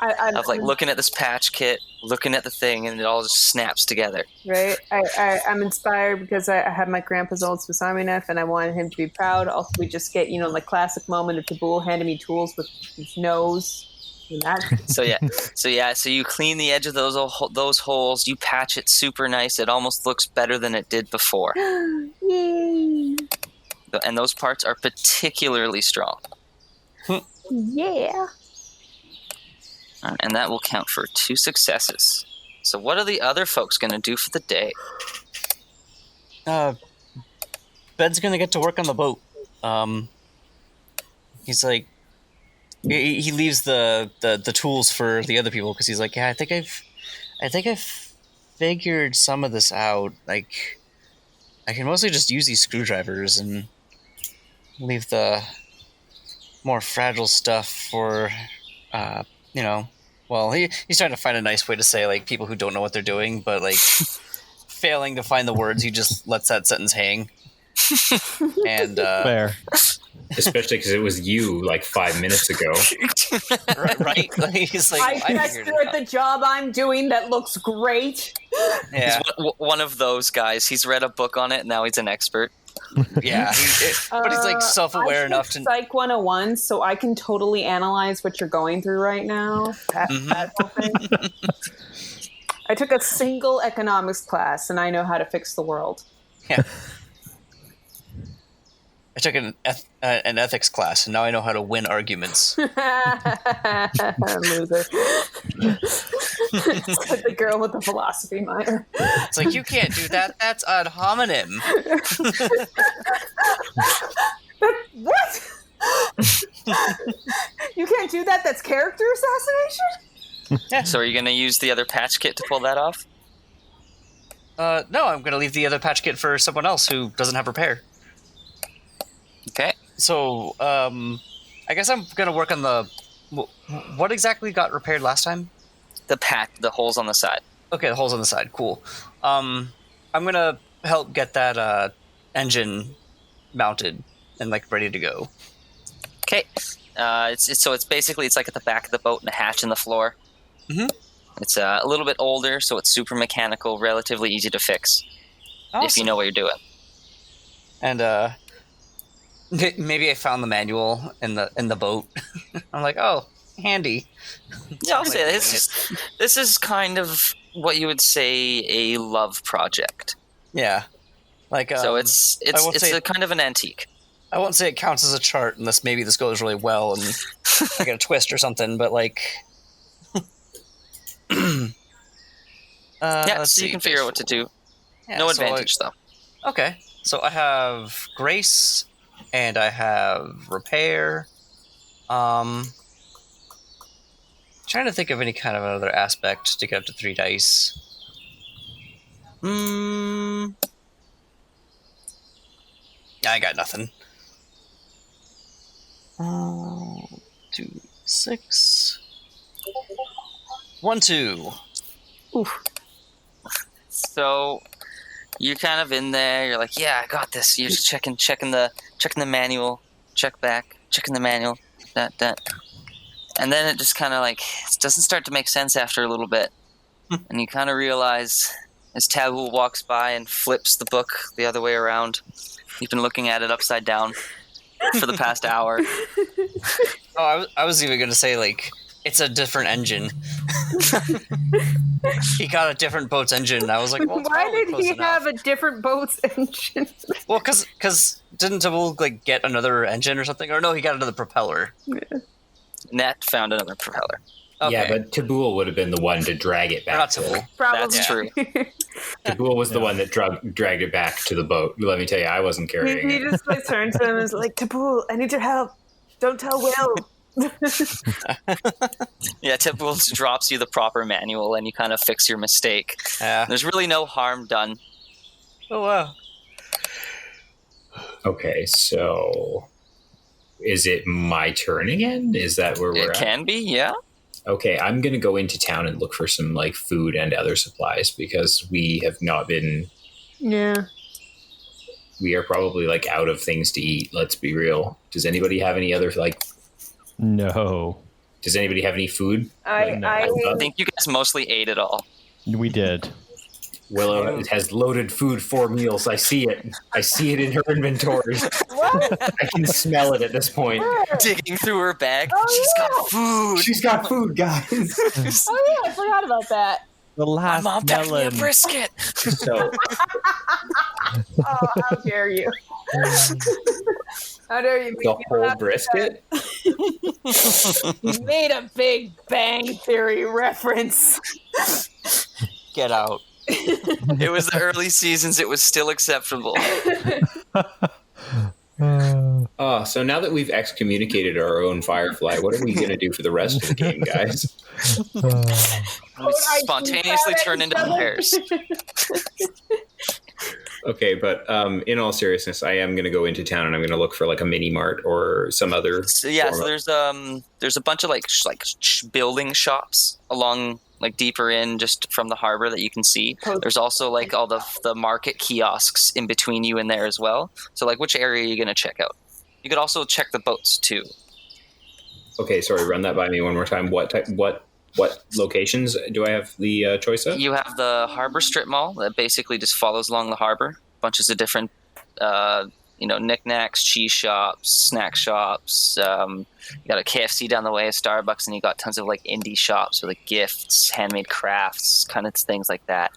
S1: of like looking at this patch kit, looking at the thing, and it all just snaps together.
S2: Right. I'm inspired because I had my grandpa's old Swiss Army knife and I wanted him to be proud. Also, we just get, the classic moment of Tabul handing me tools with his nose. So you clean the edge of those holes, you patch it super nice. It almost looks better than it did before. Yay!
S1: And those parts are particularly strong.
S2: Yeah.
S1: And that will count for 2 successes. So what are the other folks going to do for the day?
S5: Ben's going to get to work on the boat. He's like, he leaves the tools for the other people because he's like, yeah, I think I've figured some of this out. Like, I can mostly just use these screwdrivers and leave the more fragile stuff for, well, he's trying to find a nice way to say, like, people who don't know what they're doing, but, like, failing to find the words, he just lets that sentence hang. And,
S4: fair.
S3: Especially because it was you, like, 5 minutes ago.
S5: right? Like, he's like,
S2: I figured at the job I'm doing that looks great.
S5: Yeah.
S1: He's one of those guys. He's read a book on it, and now he's an expert.
S5: Yeah, but he's like self-aware enough to
S2: Psych 101, so I can totally analyze what you're going through right now. That whole thing. I took a single economics class, and I know how to fix the world.
S5: Yeah. I took an ethics class, and now I know how to win arguments.
S2: Loser. Said the girl with the philosophy minor.
S5: It's like, you can't do that. That's ad hominem.
S2: What? You can't do that? That's character assassination?
S5: Yeah.
S1: So are you going to use the other patch kit to pull that off?
S5: No, I'm going to leave the other patch kit for someone else who doesn't have repair.
S1: Okay.
S5: So, I guess I'm going to work on the... What exactly got repaired last time?
S1: The holes on the side.
S5: Okay, the holes on the side. Cool. I'm going to help get that engine mounted and, like, ready to go.
S1: Okay. It's basically, it's like at the back of the boat and a hatch in the floor.
S5: Mm-hmm.
S1: It's a little bit older, so it's super mechanical, relatively easy to fix.
S5: Awesome.
S1: If you know what you're doing.
S5: And, maybe I found the manual in the boat. I'm like, oh, handy.
S1: Yeah, I'll say this is kind of what you would say a love project.
S5: Yeah, like
S1: so it's a kind of an antique.
S5: I won't say it counts as a chart unless maybe this goes really well and I get a twist or something. But like,
S1: so you can figure out what to do. Yeah, no advantage though.
S5: Okay, so I have Grace. And I have repair. Trying to think of any kind of other aspect to get up to 3 dice. I got nothing. 2, 6. 1, 2.
S2: Oof.
S1: So you're kind of in there. You're like, yeah, I got this. You're just checking the manual. Check back. Checking the manual. That. And then it just kind of like it doesn't start to make sense after a little bit, and you kind of realize as Taboo walks by and flips the book the other way around. You've been looking at it upside down for the past hour.
S5: Oh, I was even going to say, like, it's a different engine. He got a different boat's engine. I was like, well,
S2: why did he
S5: enough.
S2: have a different boat's engine?
S5: Well, because didn't Taboo, like, get another engine or something? Or no, he got another propeller.
S2: Yeah.
S1: Nat found another propeller.
S5: Okay.
S3: Yeah, but Taboo would have been the one to drag it back.
S5: Not Taboo.
S2: Probably.
S1: That's true.
S3: Taboo was the one that dragged it back to the boat. Let me tell you, I wasn't carrying
S2: he
S3: it.
S2: just like turned to him and was like, Taboo, I need your help. Don't tell Will.
S1: Yeah, Taboo drops you the proper manual, and you kind of fix your mistake.
S5: Yeah.
S1: There's really no harm done.
S5: Oh, wow.
S3: Okay, so is it my turn again? Is that where we're
S1: It
S3: at?
S1: can be, yeah.
S3: Okay, I'm going to go into town and look for some like food and other supplies because we have not been.
S2: Yeah.
S3: We are probably like out of things to eat. Let's be real. Does anybody have any other like?
S4: No.
S3: Does anybody have any food?
S2: I
S1: I think you guys mostly ate it all.
S4: We did.
S3: Willow has loaded food 4 meals. I see it. I see it in her inventory.
S2: What?
S3: I can smell it at this point.
S1: Digging through her bag.
S2: Oh,
S1: She's
S2: yeah.
S1: got food.
S3: She's got food, guys.
S2: Oh yeah, I forgot about that.
S4: The
S1: My
S4: last
S1: mom packed me a
S4: melon.
S1: brisket.
S3: So
S2: Oh, how dare you? How dare you?
S3: the whole brisket.
S2: You made a Big Bang Theory reference.
S5: Get out.
S1: It was the early seasons. It was still acceptable.
S3: So now that we've excommunicated our own Firefly, what are we going to do for the rest of the game, guys?
S1: We spontaneously turn into bears.
S3: Okay, but in all seriousness, I am going to go into town and I'm going to look for like a mini mart or some other.
S1: So yeah,
S3: form
S1: so there's a bunch of building shops along like deeper in just from the harbor that you can see. There's also like all the market kiosks in between you and there as well. So like which area are you going to check out? You could also check the boats too.
S3: Okay, sorry, run that by me one more time. What locations do I have the choice of?
S1: You have the harbor strip mall that basically just follows along the harbor. Bunches of different knickknacks, cheese shops, snack shops. You got a KFC down the way, a Starbucks, and you got tons of like indie shops with like gifts, handmade crafts, kind of things like that.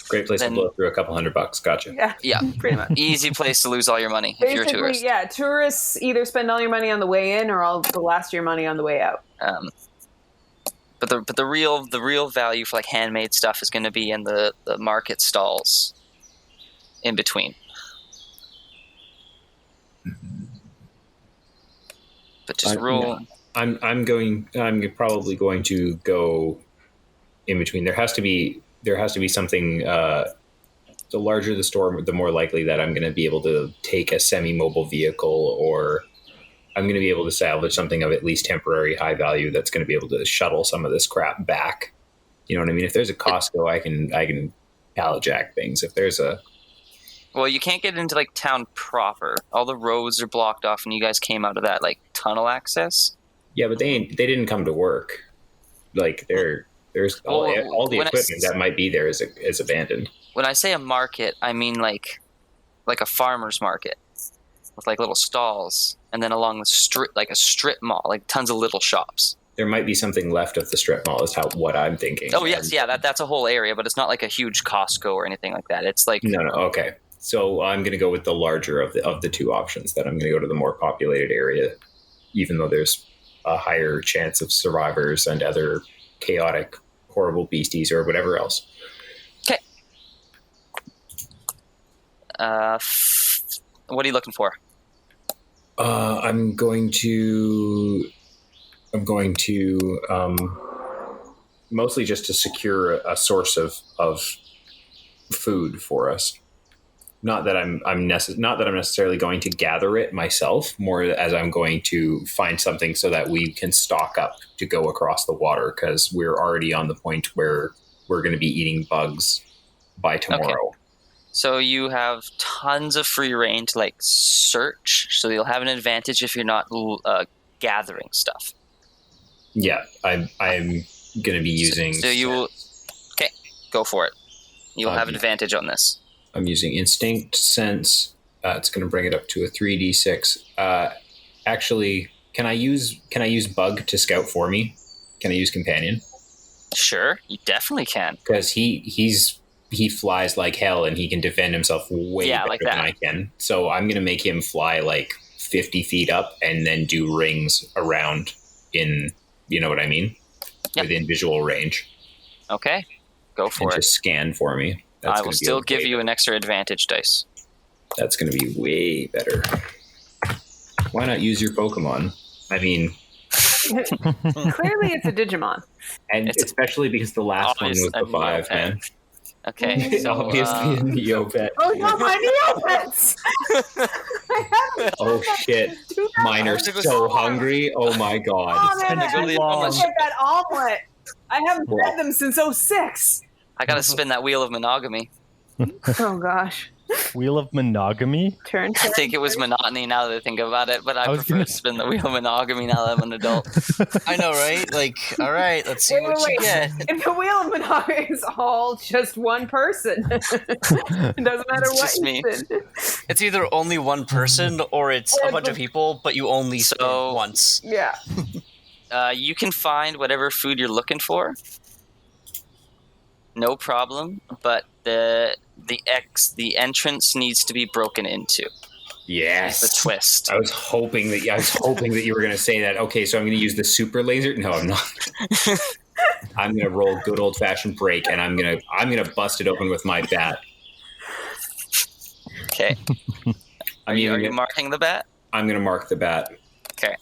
S3: Great place to blow through a couple $100. Gotcha.
S1: Yeah,
S2: pretty much.
S1: Easy place to lose all your money if you're a tourist.
S2: Yeah, tourists either spend all your money on the way in or all the last of your money on the way out.
S1: But the real value for like handmade stuff is going to be in the market stalls in between. But just rule.
S3: I'm probably going to go in between. There has to be something. The larger the store, the more likely that I'm going to be able to take a semi-mobile vehicle, or I'm going to be able to salvage something of at least temporary high value that's going to be able to shuttle some of this crap back. You know what I mean? If there's a Costco, I can pallet jack things. If there's a
S1: Well, you can't get into like town proper. All the roads are blocked off, and you guys came out of that like tunnel access.
S3: Yeah, but they didn't come to work. Like there's all the equipment that might be there is abandoned.
S1: When I say a market, I mean like a farmer's market with like little stalls, and then along the street like a strip mall, like tons of little shops.
S3: There might be something left of the strip mall. Is what I'm thinking.
S1: Oh yes, yeah, that's a whole area, but it's not like a huge Costco or anything like that. It's like
S3: no, okay. So I'm going to go with the larger of the two options. That I'm going to go to the more populated area, even though there's a higher chance of survivors and other chaotic, horrible beasties or whatever else.
S1: Okay. What are you looking for?
S3: I'm going to mostly just to secure a source of food for us. Not that I'm necessarily going to gather it myself, more as I'm going to find something so that we can stock up to go across the water, because we're already on the point where we're going to be eating bugs by tomorrow.
S1: Okay. So you have tons of free reign to like search, so you'll have an advantage if you're not gathering stuff.
S3: Yeah, I'm going to be using.
S1: So you will. Okay, go for it. You'll have an advantage on this.
S3: I'm using instinct, sense. It's going to bring it up to a 3d6. Actually, can I use bug to scout for me? Can I use companion?
S1: Sure, you definitely can.
S3: Because he flies like hell and he can defend himself way better
S1: like
S3: than I can. So I'm going to make him fly like 50 feet up and then do rings around in, you know what I mean?
S1: Yep.
S3: Within visual range.
S1: Okay, go for it.
S3: Just scan for me.
S1: I will still give you an extra advantage dice.
S3: That's going to be way better. Why not use your Pokemon? I mean...
S2: Clearly it's a Digimon.
S3: And especially because the last one was the 5, man.
S1: Okay. So,
S3: obviously a Neopet.
S2: Oh, no, my Neopets!
S3: Oh, shit. Mine are so hungry. Oh, my God.
S2: Oh, man, I get that omelet. I haven't fed them since 06.
S1: I gotta spin that wheel of monogamy.
S2: Oh, gosh.
S4: Wheel of monogamy?
S2: Turn.
S1: I think it was monotony now that I think about it, but I prefer to spin the wheel of monogamy now that I'm an adult.
S5: I know, right? Like, all right, let's see what you get.
S2: If the wheel of monogamy is all just one person, it doesn't matter what
S1: just me.
S5: It's either only one person or it's a bunch of people, but you only spin once.
S2: Yeah.
S1: You can find whatever food you're looking for. No problem, but the entrance needs to be broken into.
S3: Yes,
S1: the twist.
S3: I was hoping that you were going to say that. Okay, so I'm going to use the super laser. No, I'm not. I'm going to roll good old fashioned break, and I'm going to bust it open with my bat.
S1: Okay. Are you marking the bat?
S3: I'm going to mark the bat.
S1: Okay.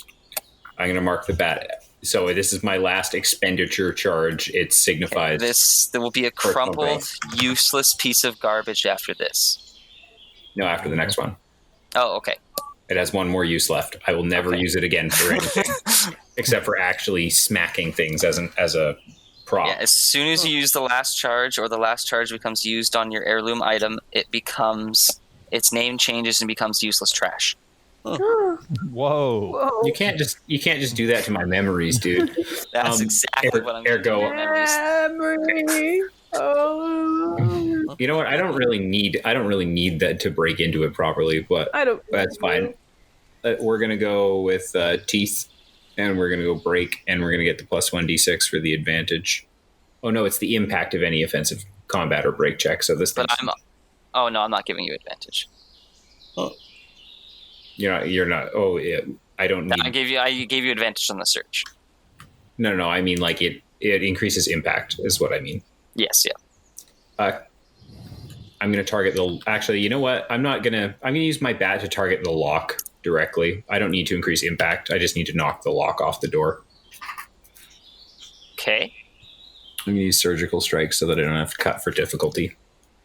S3: I'm going to mark the bat. So this is my last expenditure charge. It signifies...
S1: There will be a crumpled, useless piece of garbage after this.
S3: No, after the next one.
S1: Oh, okay.
S3: It has one more use left. I will never use it again for anything. Except for actually smacking things as a prop.
S1: Yeah, as soon as you use the last charge, or the last charge becomes used on your heirloom item, its name changes and becomes useless trash.
S4: Whoa.
S3: You can't just do that to my memories, dude.
S1: That's exactly what I'm
S3: ergo
S2: memory. Oh.
S3: You know what? I don't really need that to break into it properly, but that's fine. We're gonna go with teeth, and we're gonna go break, and we're gonna get the plus 1d6 for the advantage. Oh no, it's the impact of any offensive combat or break check. So this.
S1: Oh no, I'm not giving you advantage.
S3: Oh. You're not. Oh, yeah. I don't need.
S1: I gave you advantage on the search.
S3: No. I mean, like it increases impact is what I mean.
S1: Yes.
S3: Yeah. I'm going to target the. Actually, you know what? I'm going to use my bat to target the lock directly. I don't need to increase impact. I just need to knock the lock off the door.
S1: Okay.
S3: I'm going to use surgical strike so that I don't have to cut for difficulty.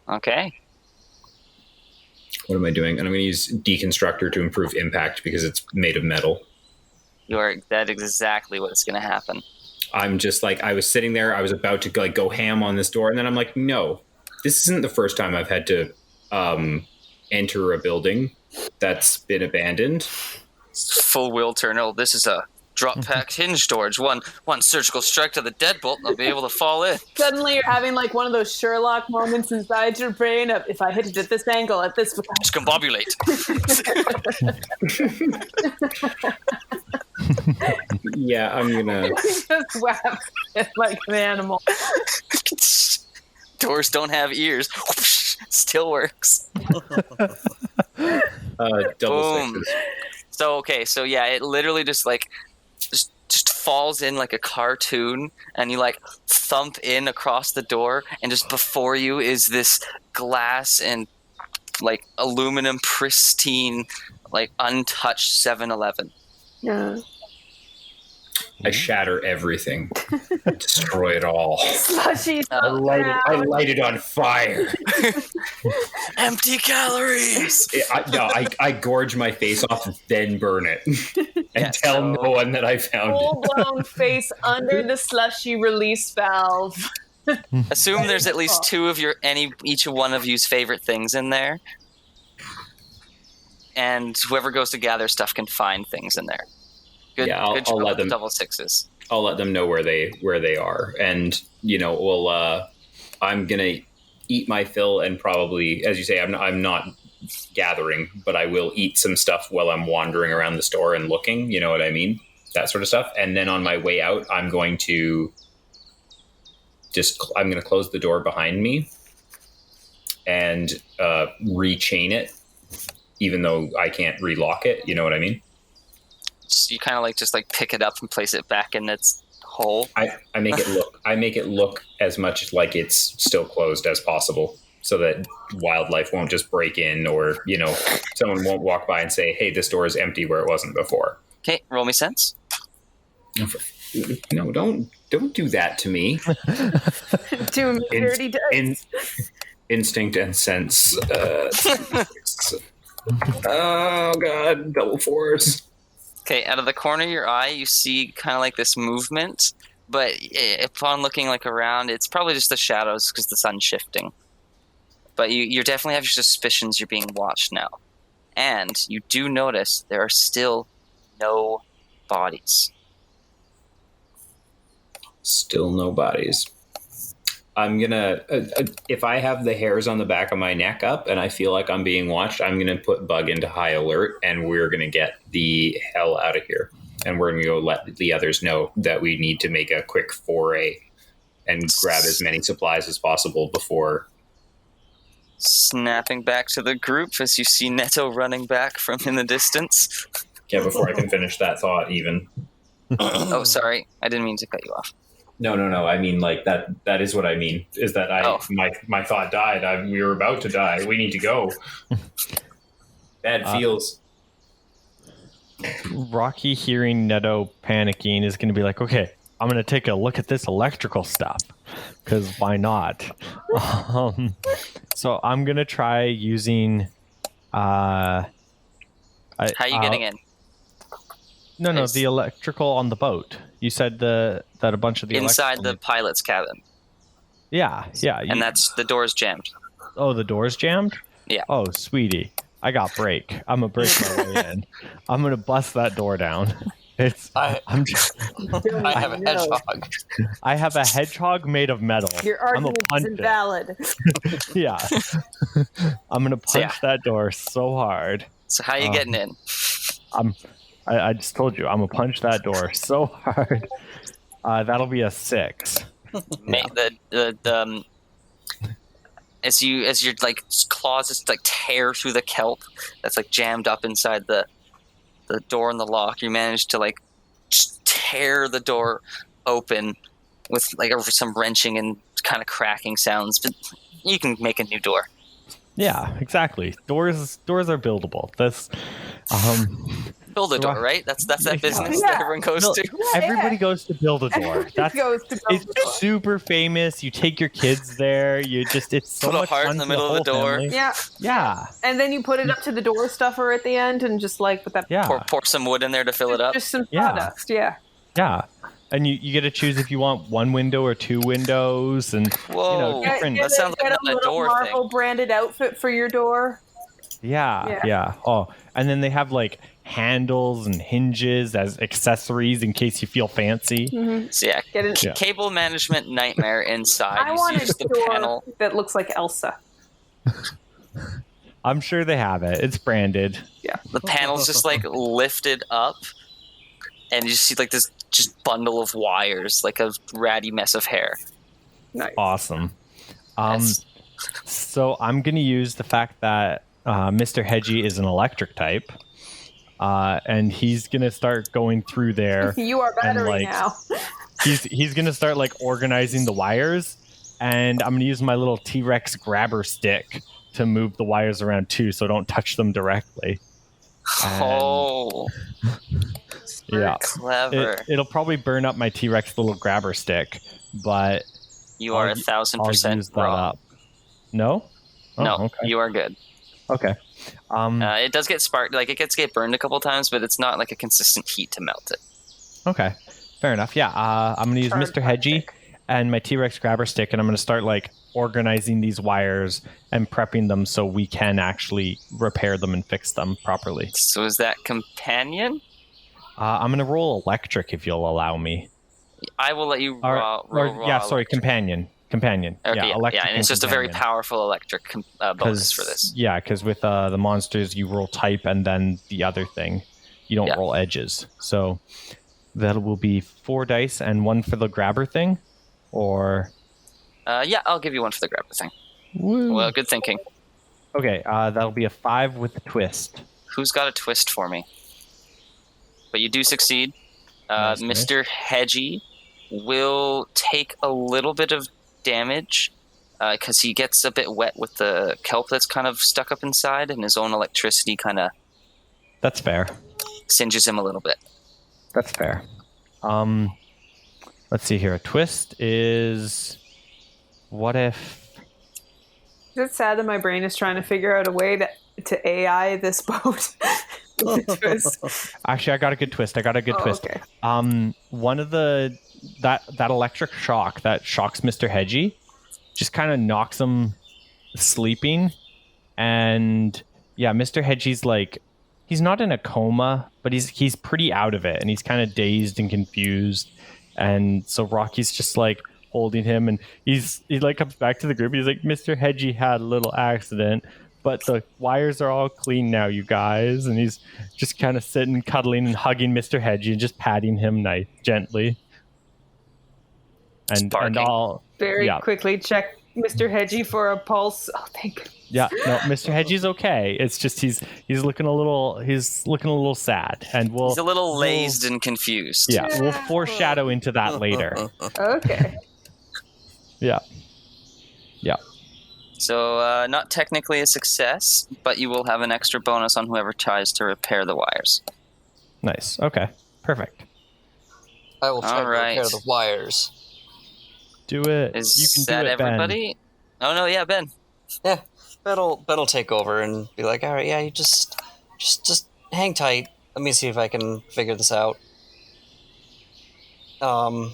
S1: Okay.
S3: What am I doing? And I'm going to use Deconstructor to improve impact because it's made of metal.
S1: That is exactly what's going to happen.
S3: I'm just like, I was sitting there, I was about to like go ham on this door, and then I'm like, no, this isn't the first time I've had to enter a building that's been abandoned.
S1: Full wheel turn. Oh, this is a drop pack hinge storage. One surgical strike to the deadbolt, I'll be able to fall in.
S2: Suddenly you're having like one of those Sherlock moments inside your brain of, if I hit it at this angle, at this...
S1: Discombobulate.
S3: Yeah, I'm gonna...
S2: just whap it like an animal.
S1: Doors don't have ears. Still works.
S3: Double sixes.
S1: So yeah, it literally just falls in like a cartoon, and you like thump in across the door, and just before you is this glass and like aluminum pristine, like untouched 7-Eleven.
S2: Yeah.
S3: I shatter everything. Destroy it all.
S2: Slushy.
S3: I light it on fire.
S1: Empty calories.
S3: I gorge my face off, then burn it, and tell no one that I found it.
S2: Full-blown face under the slushy release valve.
S1: Assume there's at least two of each one of you's favorite things in there, and whoever goes to gather stuff can find things in there. Good,
S3: yeah,
S1: good
S3: I'll let them
S1: double sixes.
S3: I'll let them know where they are, and I'm gonna eat my fill, and probably, as you say, I'm not gathering, but I will eat some stuff while I'm wandering around the store and looking. You know what I mean? That sort of stuff. And then on my way out, I'm going to close the door behind me and rechain it, even though I can't relock it. You know what I mean?
S1: So you kind of just pick it up and place it back in its hole.
S3: I make it look as much like it's still closed as possible, so that wildlife won't just break in, or someone won't walk by and say, "Hey, this door is empty," where it wasn't before.
S1: Okay, roll me sense.
S3: No, don't do that to me.
S2: Too dirty dice.
S3: Instinct and sense. Oh God, double fours.
S1: Okay, out of the corner of your eye, you see kind of this movement, but upon looking around, it's probably just the shadows because the sun's shifting. But you definitely have your suspicions you're being watched now. And you do notice there are still no bodies.
S3: Still no bodies. I'm gonna, if I have the hairs on the back of my neck up and I feel like I'm being watched, I'm gonna put Bug into high alert, and we're gonna get the hell out of here. And we're gonna go let the others know that we need to make a quick foray and grab as many supplies as possible before.
S1: Snapping back to the group as you see Netto running back from in the distance.
S3: Yeah, before I can finish that thought even.
S1: Oh, sorry. I didn't mean to cut you off.
S3: No. I mean, that is what I mean, is that my thought died. We were about to die. We need to go. Bad feels.
S4: Rocky, hearing Netto panicking, is going to be like, okay, I'm going to take a look at this electrical stuff, because why not? So I'm going to try using... How
S1: are you getting in?
S4: No, the electrical on the boat. You said that a bunch of the
S1: inside the pilot's cabin.
S4: Yeah.
S1: And that's the door's jammed.
S4: Oh, the door's jammed?
S1: Yeah.
S4: Oh, sweetie, I got break. I'm gonna break my way in. I'm gonna bust that door down.
S5: I have a hedgehog.
S4: I have a hedgehog made of metal.
S2: Your argument is invalid.
S4: Yeah. I'm gonna punch that door so hard.
S1: So how are you getting in?
S4: I just told you, I'm gonna punch that door so hard. That'll be a 6. As your claws just tear through the kelp that's jammed up inside the door and the lock, you manage to just tear the door open with some wrenching and kind of cracking sounds, but you can make a new door. Yeah, exactly. Doors are buildable. This
S1: build a door, right? That's that business that everyone goes to.
S4: Everybody goes to build a door. It's super famous. You take your kids there. It's so
S1: put
S4: much
S1: a heart
S4: fun
S1: in the middle of the door.
S4: Family.
S2: Yeah. And then you put it up to the door stuffer at the end, and just with that.
S4: Yeah.
S1: Pour some wood in there to fill it up.
S2: Just some sawdust. Yeah.
S4: And you get to choose if you want one window or two windows, and different.
S1: That sounds like
S2: a
S1: door
S2: Marvel
S1: thing.
S2: branded outfit for your door.
S4: Yeah. Oh, and then they have handles and hinges as accessories in case you feel fancy.
S2: Mm-hmm.
S1: So cable management nightmare inside.
S2: I want a door
S1: panel
S2: that looks like Elsa.
S4: I'm sure they have it. It's branded.
S1: Yeah. The panel's just lifted up, and you just see this just bundle of wires, a ratty mess of hair.
S2: Nice.
S4: Awesome. So I'm going to use the fact that Mr. Hedgie is an electric type, and he's going to start going through there.
S2: You are battery now.
S4: he's going to start organizing the wires, and I'm going to use my little T-Rex grabber stick to move the wires around too, so don't touch them directly. Yeah.
S1: Clever.
S4: It'll probably burn up my T-Rex little grabber stick, but
S1: You are 1,000%
S4: use that
S1: wrong.
S4: up. No? Oh,
S1: No,
S4: okay.
S1: you are good.
S4: Okay.
S1: It does get sparked, like it gets burned a couple times, but it's not like a consistent heat to melt it.
S4: Okay. Fair enough. Yeah. I'm going to use Mr. Hedgie and my T-Rex grabber stick, and I'm going to start like organizing these wires and prepping them so we can actually repair them and fix them properly.
S1: So is that companion?
S4: I'm going to roll electric if you'll allow me.
S1: I will let you roll electric.
S4: Companion.
S1: Okay,
S4: electric
S1: and it's just a very powerful electric bonus for this.
S4: Yeah, because with the monsters, you roll type and then the other thing. You don't roll edges. So that will be 4 dice and 1 for the grabber thing? Or...
S1: yeah, I'll give you 1 for the grabber thing.
S4: Woo.
S1: Well, good thinking.
S4: Okay, that'll be a 5 with a twist.
S1: Who's got a twist for me? But you do succeed.
S4: Nice.
S1: Mr. Hedgie will take a little bit of damage because he gets a bit wet with the kelp that's kind of stuck up inside, and his own electricity kind of...
S4: That's fair.
S1: Singes him a little bit.
S4: That's fair. Let's see here. A twist is... What if...
S2: Is it sad that my brain is trying to figure out a way to AI this boat?
S4: Actually, I got a good twist.
S2: Okay.
S4: One of that electric shock that shocks Mr. Hedgie just kind of knocks him sleeping, and yeah, Mr. Hedgie's like, he's not in a coma, but he's pretty out of it, and he's kind of dazed and confused, and so Rocky's just like holding him, and he like comes back to the group. He's like, Mr. Hedgie had a little accident, but the wires are all clean now, you guys. And he's just kind of sitting, cuddling, and hugging Mr. Hedgie and just patting him gently. And I'll
S2: very quickly check Mr. Hedgie for a pulse. Oh, thank goodness.
S4: Yeah, no, Mr. Hedgie's okay. It's just he's looking a little sad, and he's
S1: a little lazed and confused.
S4: Yeah, we'll foreshadow into that later.
S2: Okay.
S4: Yeah.
S1: So, not technically a success, but you will have an extra bonus on whoever tries to repair the wires.
S4: Nice. Okay. Perfect.
S5: I will try to repair the wires.
S4: Do it.
S1: You can that do it, everybody? Ben. Oh no, yeah, Ben.
S5: Yeah, Ben'll take over and be like, all right, yeah, you just hang tight. Let me see if I can figure this out. And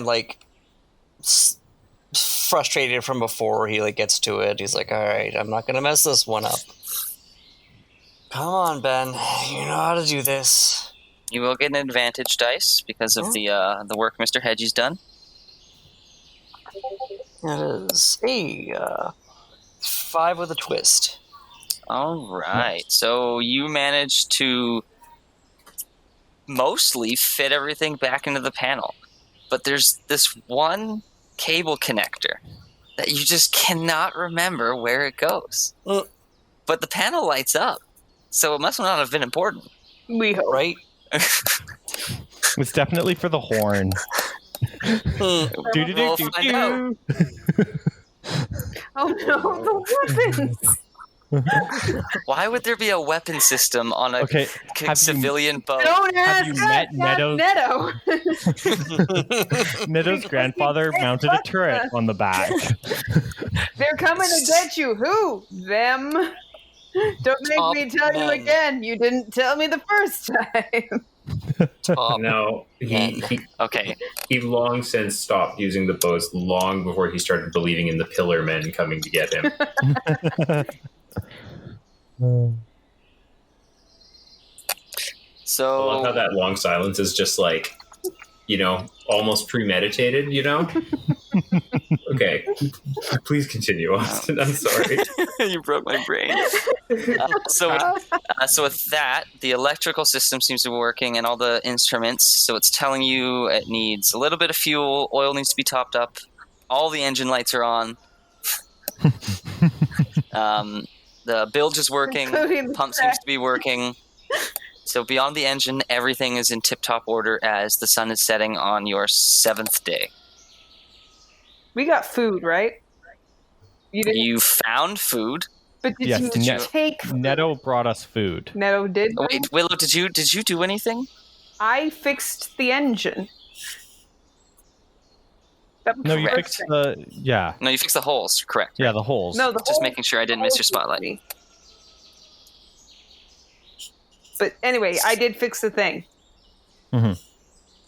S5: like. Frustrated from before he like gets to it, he's like, all right, I'm not gonna mess this one up. Come on, Ben, you know how to do this.
S1: You will get an advantage dice because of the work Mr. Hedgie's done.
S5: That is a 5 with a twist.
S1: All right, so you managed to mostly fit everything back into the panel, but there's this one cable connector that you just cannot remember where it goes. But the panel lights up, so it must not have been important.
S2: We hope.
S5: Right?
S4: It's definitely for the horn.
S1: We'll find out.
S2: Oh no, the weapons!
S1: Why would there be a weapon system on a civilian boat?
S2: Don't ask.
S4: Have you met Netto? Netto's grandfather mounted a turret on the back.
S2: They're coming to get you. Who? Them? Don't make me tell you again. You didn't tell me the first time.
S3: No, he long since stopped using the bows long before he started believing in the pillar men coming to get him.
S1: So
S3: I love how that long silence is just like, almost premeditated, Okay. Please continue, Austin. I'm sorry.
S1: You broke my brain. So with that, the electrical system seems to be working and all the instruments. So it's telling you it needs a little bit of fuel. Oil needs to be topped up. All the engine lights are on. The bilge is working. Pump seems to be working. So beyond the engine, everything is in tip-top order as the sun is setting on your 7th day.
S2: We got food, right?
S1: You found food.
S2: But did
S4: Yes,
S2: you take...
S4: Netto brought us food.
S2: Netto did?
S1: Oh, wait, Willow, did you do anything?
S2: I fixed the engine.
S4: No, you fixed the... Yeah.
S1: No, you fixed the holes, correct.
S4: Yeah, the holes.
S2: No, the
S1: Just making sure I didn't miss your spotlight.
S2: But anyway, I did fix the thing.
S4: Mm-hmm.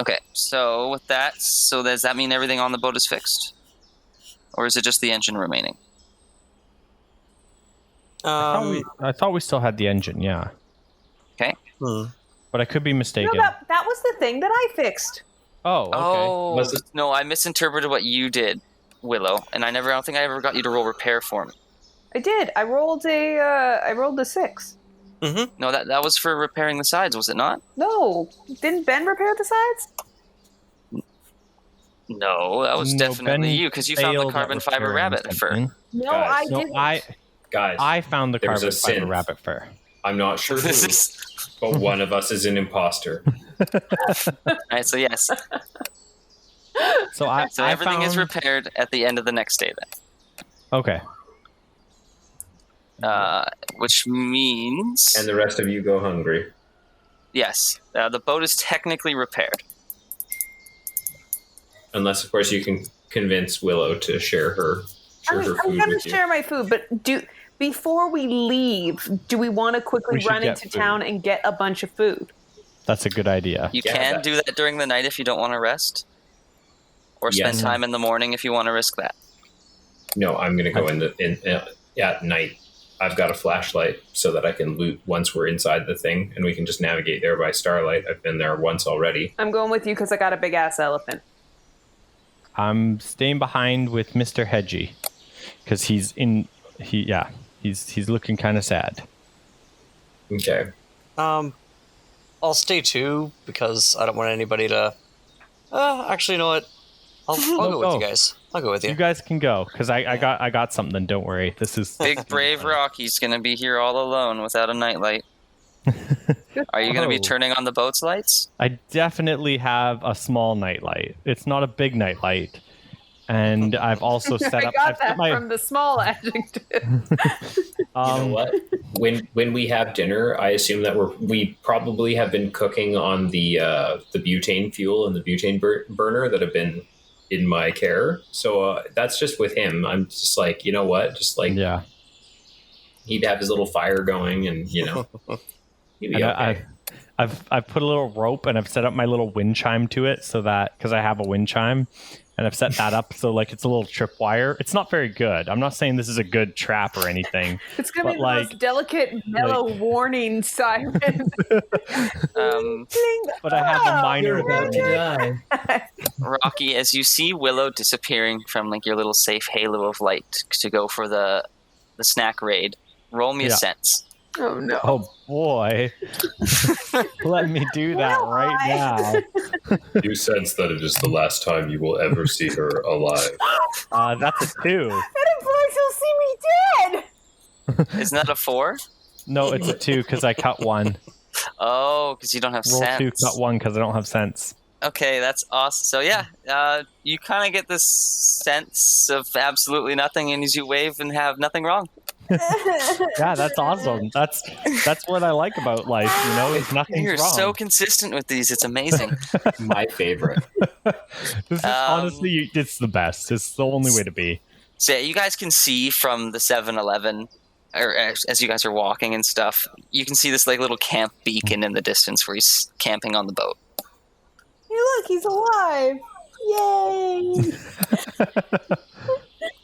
S1: Okay, so with that, does that mean everything on the boat is fixed? Or is it just the engine remaining?
S4: I thought we still had the engine, yeah.
S1: Okay.
S4: But I could be mistaken.
S2: No, that was the thing that I fixed.
S4: Oh, okay.
S1: Oh, no, I misinterpreted what you did, Willow, and I don't think I ever got you to roll repair for me.
S2: I did. I rolled a 6.
S5: Mm-hmm.
S1: No, that was for repairing the sides, was it not?
S2: No, didn't Ben repair the sides?
S1: No, that was definitely you, because you found the carbon fiber rabbit fur.
S2: No,
S3: Guys,
S2: I didn't.
S4: I found the carbon fiber rabbit fur.
S3: I'm not sure who, but one of us is an imposter.
S1: All right, so yes.
S4: So
S1: everything is repaired at the end of the next day then.
S4: Okay.
S1: Which means...
S3: And the rest of you go hungry.
S1: Yes, the boat is technically repaired.
S3: Unless, of course, you can convince Willow to share her food
S2: I'm going
S3: with
S2: to
S3: you.
S2: share my food, but before we leave, do we want to quickly run into town and get a bunch of food?
S4: That's a good idea.
S1: You can do that during the night if you don't want to rest. Or spend time in the morning if you want to risk that.
S3: No, I'm going to go at night. I've got a flashlight so that I can loot once we're inside the thing, and we can just navigate there by starlight. I've been there once already.
S2: I'm going with you because I got a big-ass elephant.
S4: I'm staying behind with Mr. Hedgie because he's looking kind of sad.
S3: Okay.
S5: I'll stay too because I don't want anybody to. Actually, you know what? I'll go with you guys. I'll go with you.
S4: You guys can go because I got something. Don't worry. This is
S1: Big brave Rocky's gonna be here all alone without a nightlight. Are you gonna be turning on the boat's lights?
S4: I definitely have a small nightlight. It's not a big nightlight, and I've also set up.
S2: I got that from the small adjective.
S3: You know what? When we have dinner, I assume that we probably have been cooking on the butane fuel and the butane burner that have been in my care. So that's just with him. I'm just like, you know what? Just like he'd have his little fire going, and you know. Okay.
S4: I've put a little rope and I've set up my little wind chime to it so that because I have a wind chime and I've set that up so like it's a little tripwire. It's not very good. I'm not saying this is a good trap or anything.
S2: It's gonna be the most delicate, mellow warning siren.
S4: But I have a minor warning.
S1: Rocky, as you see Willow disappearing from like your little safe halo of light to go for the snack raid, roll me a sense.
S2: Oh no!
S4: Oh boy! Let me do that right now.
S3: You sense that it is the last time you will ever see her alive.
S4: That's a 2.
S2: That implies you'll see me dead.
S1: Isn't that a 4?
S4: No, it's a 2 because I cut 1.
S1: Oh, because you don't have
S4: Roll
S1: sense.
S4: 2, cut 1 because I don't have sense.
S1: Okay, that's awesome. So yeah, you kind of get this sense of absolutely nothing, and as you wave and have nothing wrong.
S4: Yeah, that's awesome. That's what I like about life. You know, it's nothing's
S1: You're
S4: wrong.
S1: so consistent with these; it's amazing.
S3: My favorite.
S4: This is honestly, it's the best. It's the only way to be.
S1: So yeah, you guys can see from the 7-Eleven, or as you guys are walking and stuff, you can see this like little camp beacon in the distance where he's camping on the boat.
S2: Hey, look, he's alive! Yay!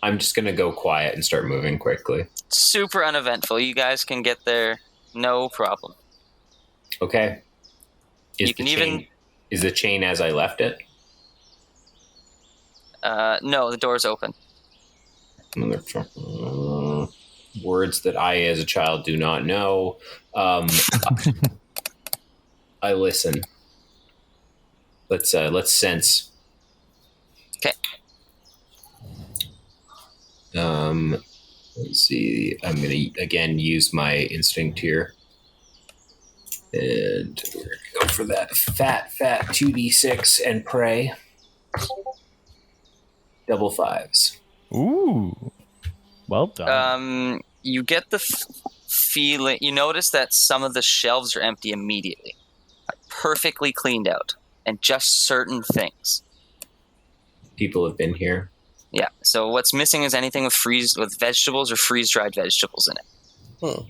S3: I'm just going to go quiet and start moving quickly.
S1: Super uneventful. You guys can get there, no problem.
S3: Okay. Is the chain as I left it?
S1: No, the door's open.
S3: Words that I, as a child, do not know. I listen. Let's sense.
S1: Okay.
S3: Let's see. I'm going to, again, use my instinct here. And we're going to go for that fat 2d6 and pray. Double 5s.
S4: Ooh. Well done.
S1: you get the feeling. You notice that some of the shelves are empty immediately, perfectly cleaned out, and just certain things.
S3: People have been here.
S1: Yeah. So what's missing is anything with vegetables or freeze-dried vegetables in it.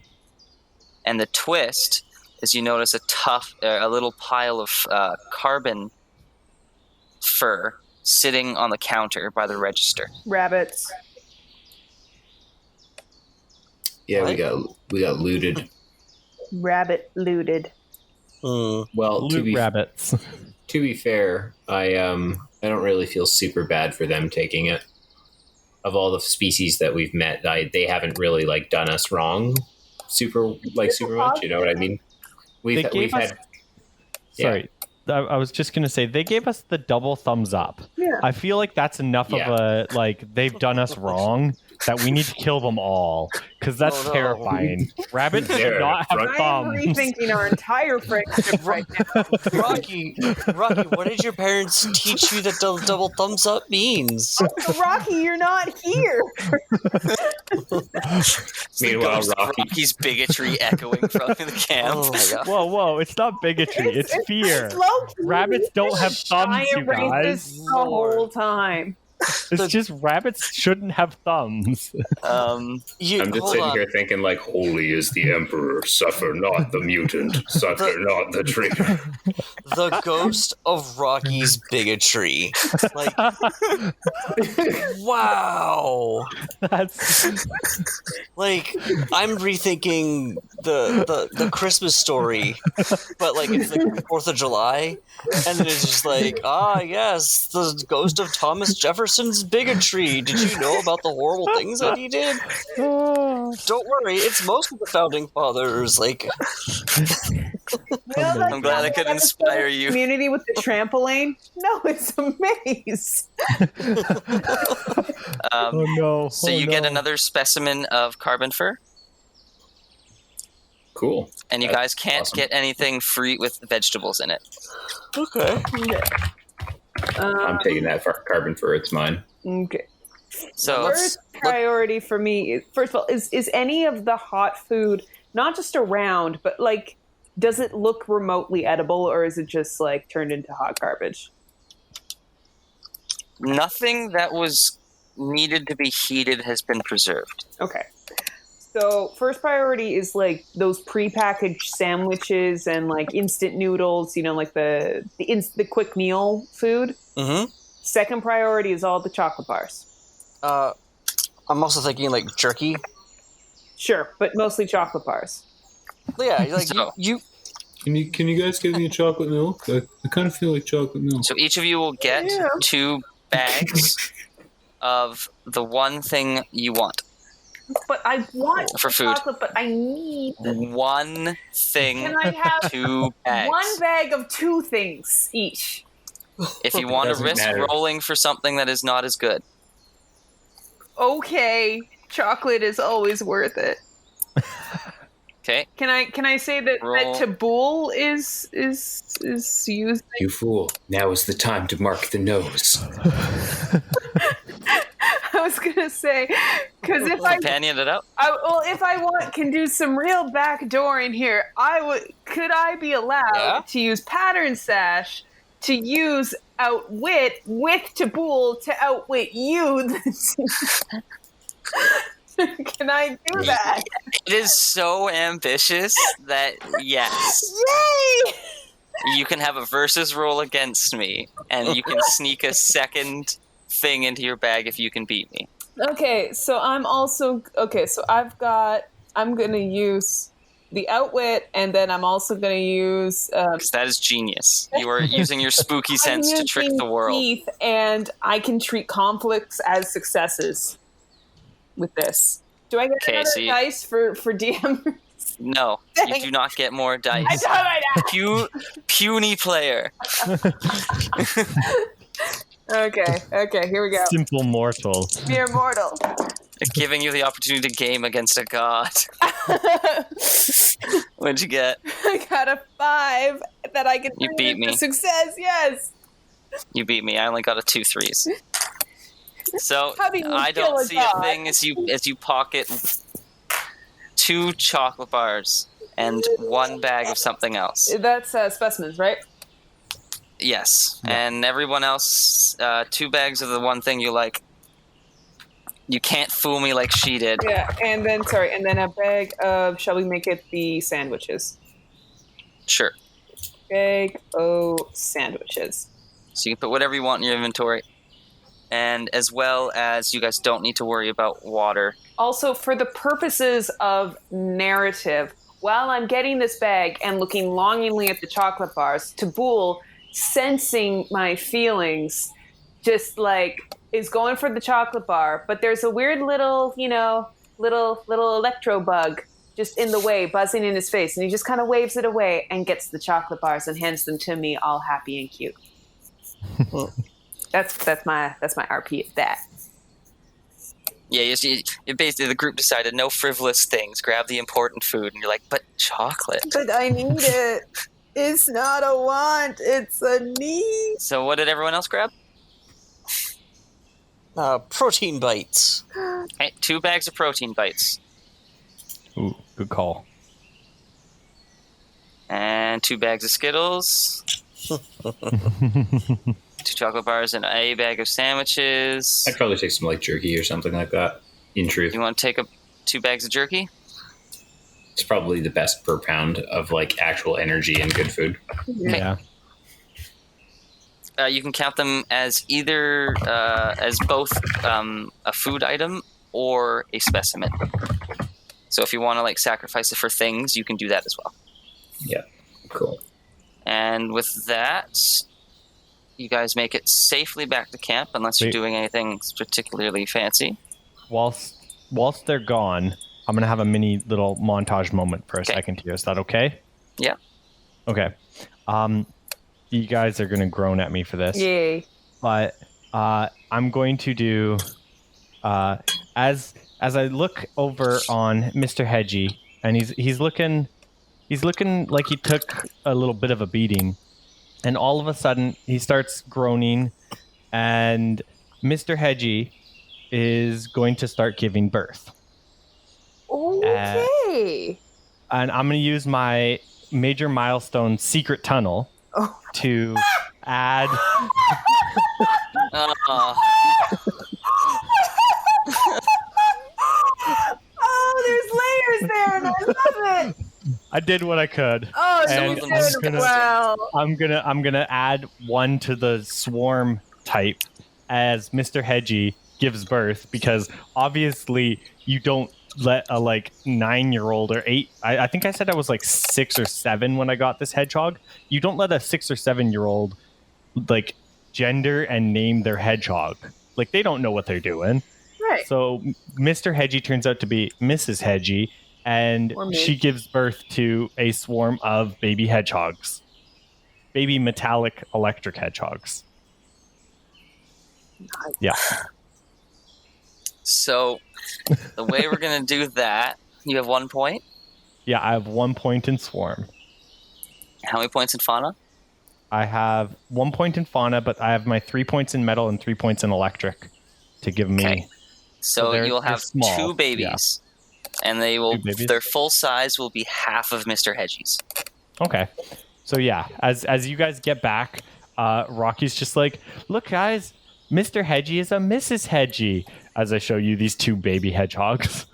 S1: And the twist is you notice a little pile of carbon fur sitting on the counter by the register.
S2: Rabbits.
S3: Yeah,
S5: What?
S3: we got looted.
S2: Rabbit looted.
S3: Well,
S4: Loot rabbits.
S3: to be fair, I don't really feel super bad for them taking it. Of all the species that we've met, they haven't really like done us wrong super much. You know what I mean? We've had.
S4: Sorry, I was just gonna say they gave us the double thumbs up.
S2: Yeah.
S4: I feel like that's enough of a they've done us wrong that we need to kill them all because that's terrifying. Rabbits do not have thumbs.
S2: I'm rethinking our entire friendship right now.
S5: Rocky, what did your parents teach you that double thumbs up means?
S2: Rocky, you're not here.
S3: Meanwhile,
S1: Rocky's bigotry echoing from the camp.
S5: Oh my God.
S4: Whoa! It's not bigotry. It's fear.
S2: Low-key.
S4: Rabbits don't have thumbs, you
S2: Giant
S4: guys.
S2: racist the whole time.
S4: It's just rabbits shouldn't have thumbs.
S3: I'm just sitting here thinking, like, holy is the emperor, suffer not the mutant, suffer not the traitor.
S5: The ghost of Rocky's bigotry. Like, wow.
S4: That's
S5: Like, I'm rethinking the Christmas story, but like it's like the 4th of July, and then it's just like, yes, the ghost of Thomas Jefferson's bigotry. Did you know about the horrible things that he did? Don't worry, it's most of the founding fathers. Like,
S1: I'm glad I could inspire you.
S2: Community with the trampoline? No, it's a maze.
S1: So you get another specimen of carbon fur.
S3: Cool.
S1: And you guys can't get anything free with vegetables in it.
S5: okay.
S3: I'm taking that carbon fur. It's mine.
S2: Okay.
S1: So
S2: First priority for me, first of all, is any of the hot food not just around, but like, does it look remotely edible, or is it just like turned into hot garbage?
S1: nothing that was needed to be heated has been preserved.
S2: Okay. So first priority is like those prepackaged sandwiches and like instant noodles, you know, like the quick meal food.
S5: Mm-hmm.
S2: Second priority is all the chocolate bars.
S5: I'm also thinking like jerky.
S2: Sure, but mostly chocolate bars.
S5: Yeah, like you.
S6: Can you guys give me a chocolate milk? I kind of feel like chocolate milk.
S1: So each of you will get 2 bags of the one thing you want.
S2: But I want
S1: for food.
S2: chocolate, but I need
S1: one thing.
S2: Can I have
S1: 2 bags?
S2: 1 bag of 2 things each?
S1: If you want to risk rolling for something that is not as good.
S2: Okay, chocolate is always worth it.
S1: Okay.
S2: Can I say that tabbouleh is used?
S3: You fool! Now is the time to mark the nose.
S2: I was gonna say because if
S1: companion it up.
S2: If I can do some real backdoor in here, could I be allowed to use pattern sash to use outwit with tabbouleh to outwit you? Can I do that?
S1: It is so ambitious that yes.
S2: Yay!
S1: You can have a versus roll against me, and you can sneak a second thing into your bag if you can beat me.
S2: Okay, so I'm gonna use the outwit, and then I'm also gonna use
S1: because that is genius. You are using your spooky sense to trick the world.
S2: Teeth, and I can treat conflicts as successes with this. Do I get another dice for DM?
S1: No, you do not get more dice.
S2: I thought I'd ask.
S1: Puny player.
S2: Okay, here we go.
S4: Simple mortal.
S2: Mere mortal.
S1: Giving you the opportunity to game against a god. What'd you get?
S2: I got a 5 that I can
S1: beat me.
S2: Success, yes.
S1: You beat me. I only got a 2 3s. So
S2: How do you
S1: I don't see a thing as you pocket 2 chocolate bars and 1 bag of something else.
S2: That's specimens, right?
S1: Yes. Yeah. And everyone else, 2 bags of the one thing you like. You can't fool me like she did.
S2: Yeah, and then a bag of, shall we make it the sandwiches?
S1: Sure.
S2: Bag of sandwiches.
S1: So you can put whatever you want in your inventory. And as well as you guys don't need to worry about water.
S2: Also, for the purposes of narrative, while I'm getting this bag and looking longingly at the chocolate bars, Tabul, sensing my feelings, just like is going for the chocolate bar, but there's a weird little, little electro bug just in the way, buzzing in his face, and he just kind of waves it away and gets the chocolate bars and hands them to me, all happy and cute. That's my RP at that.
S1: Yeah, you basically, the group decided no frivolous things. Grab the important food, and you're like, but chocolate.
S2: But I need it. It's not a want, it's a need.
S1: So what did everyone else grab?
S5: Protein bites.
S1: Okay, 2 bags of protein bites.
S4: Ooh, good call.
S1: And 2 bags of Skittles. 2 chocolate bars and a bag of sandwiches.
S3: I'd probably take some like jerky or something like that. In truth,
S1: You want to take 2 bags of jerky?
S3: it's probably the best per pound of like actual energy and good food.
S4: Yeah.
S1: You can count them as either as both a food item or a specimen. So if you want to like sacrifice it for things, you can do that as well.
S3: Yeah, cool.
S1: And with that, you guys make it safely back to camp, unless you're doing anything particularly fancy.
S4: Whilst they're gone, I'm gonna have a mini little montage moment for a second here. Is that okay?
S1: Yeah.
S4: Okay. You guys are gonna groan at me for this.
S2: Yay.
S4: But I'm going to do as I look over on Mr. Hedgie, and he's looking like he took a little bit of a beating, and all of a sudden he starts groaning, and Mr. Hedgie is going to start giving birth.
S2: Okay.
S4: And I'm going to use my major milestone secret tunnel to add.
S2: Oh, there's layers there, and I love it.
S4: I did what I could.
S2: Oh,
S4: and
S2: you did well.
S4: I'm gonna add 1 to the swarm type as Mr. Hedgie gives birth, because obviously you don't let a 9-year-old or 8. I think I said I was 6 or 7 when I got this hedgehog. You don't let a 6 or 7-year-old gender and name their hedgehog. They don't know what they're doing.
S2: Right.
S4: So Mr. Hedgie turns out to be Mrs. Hedgie, and she gives birth to a swarm of baby hedgehogs. Baby metallic electric hedgehogs.
S2: Nice.
S4: Yeah.
S1: So the way we're going to do that, you have 1 point?
S4: Yeah, I have 1 point in swarm.
S1: How many points in fauna?
S4: I have 1 point in fauna, but I have my 3 points in metal and 3 points in electric to give me.
S1: Okay. So you'll have
S4: small.
S1: 2 babies, and they will their full size will be half of Mr. Hedgie's.
S4: Okay. So yeah, as you guys get back, Rocky's just like, look guys, Mr. Hedgie is a Mrs. Hedgie, as I show you these 2 baby hedgehogs.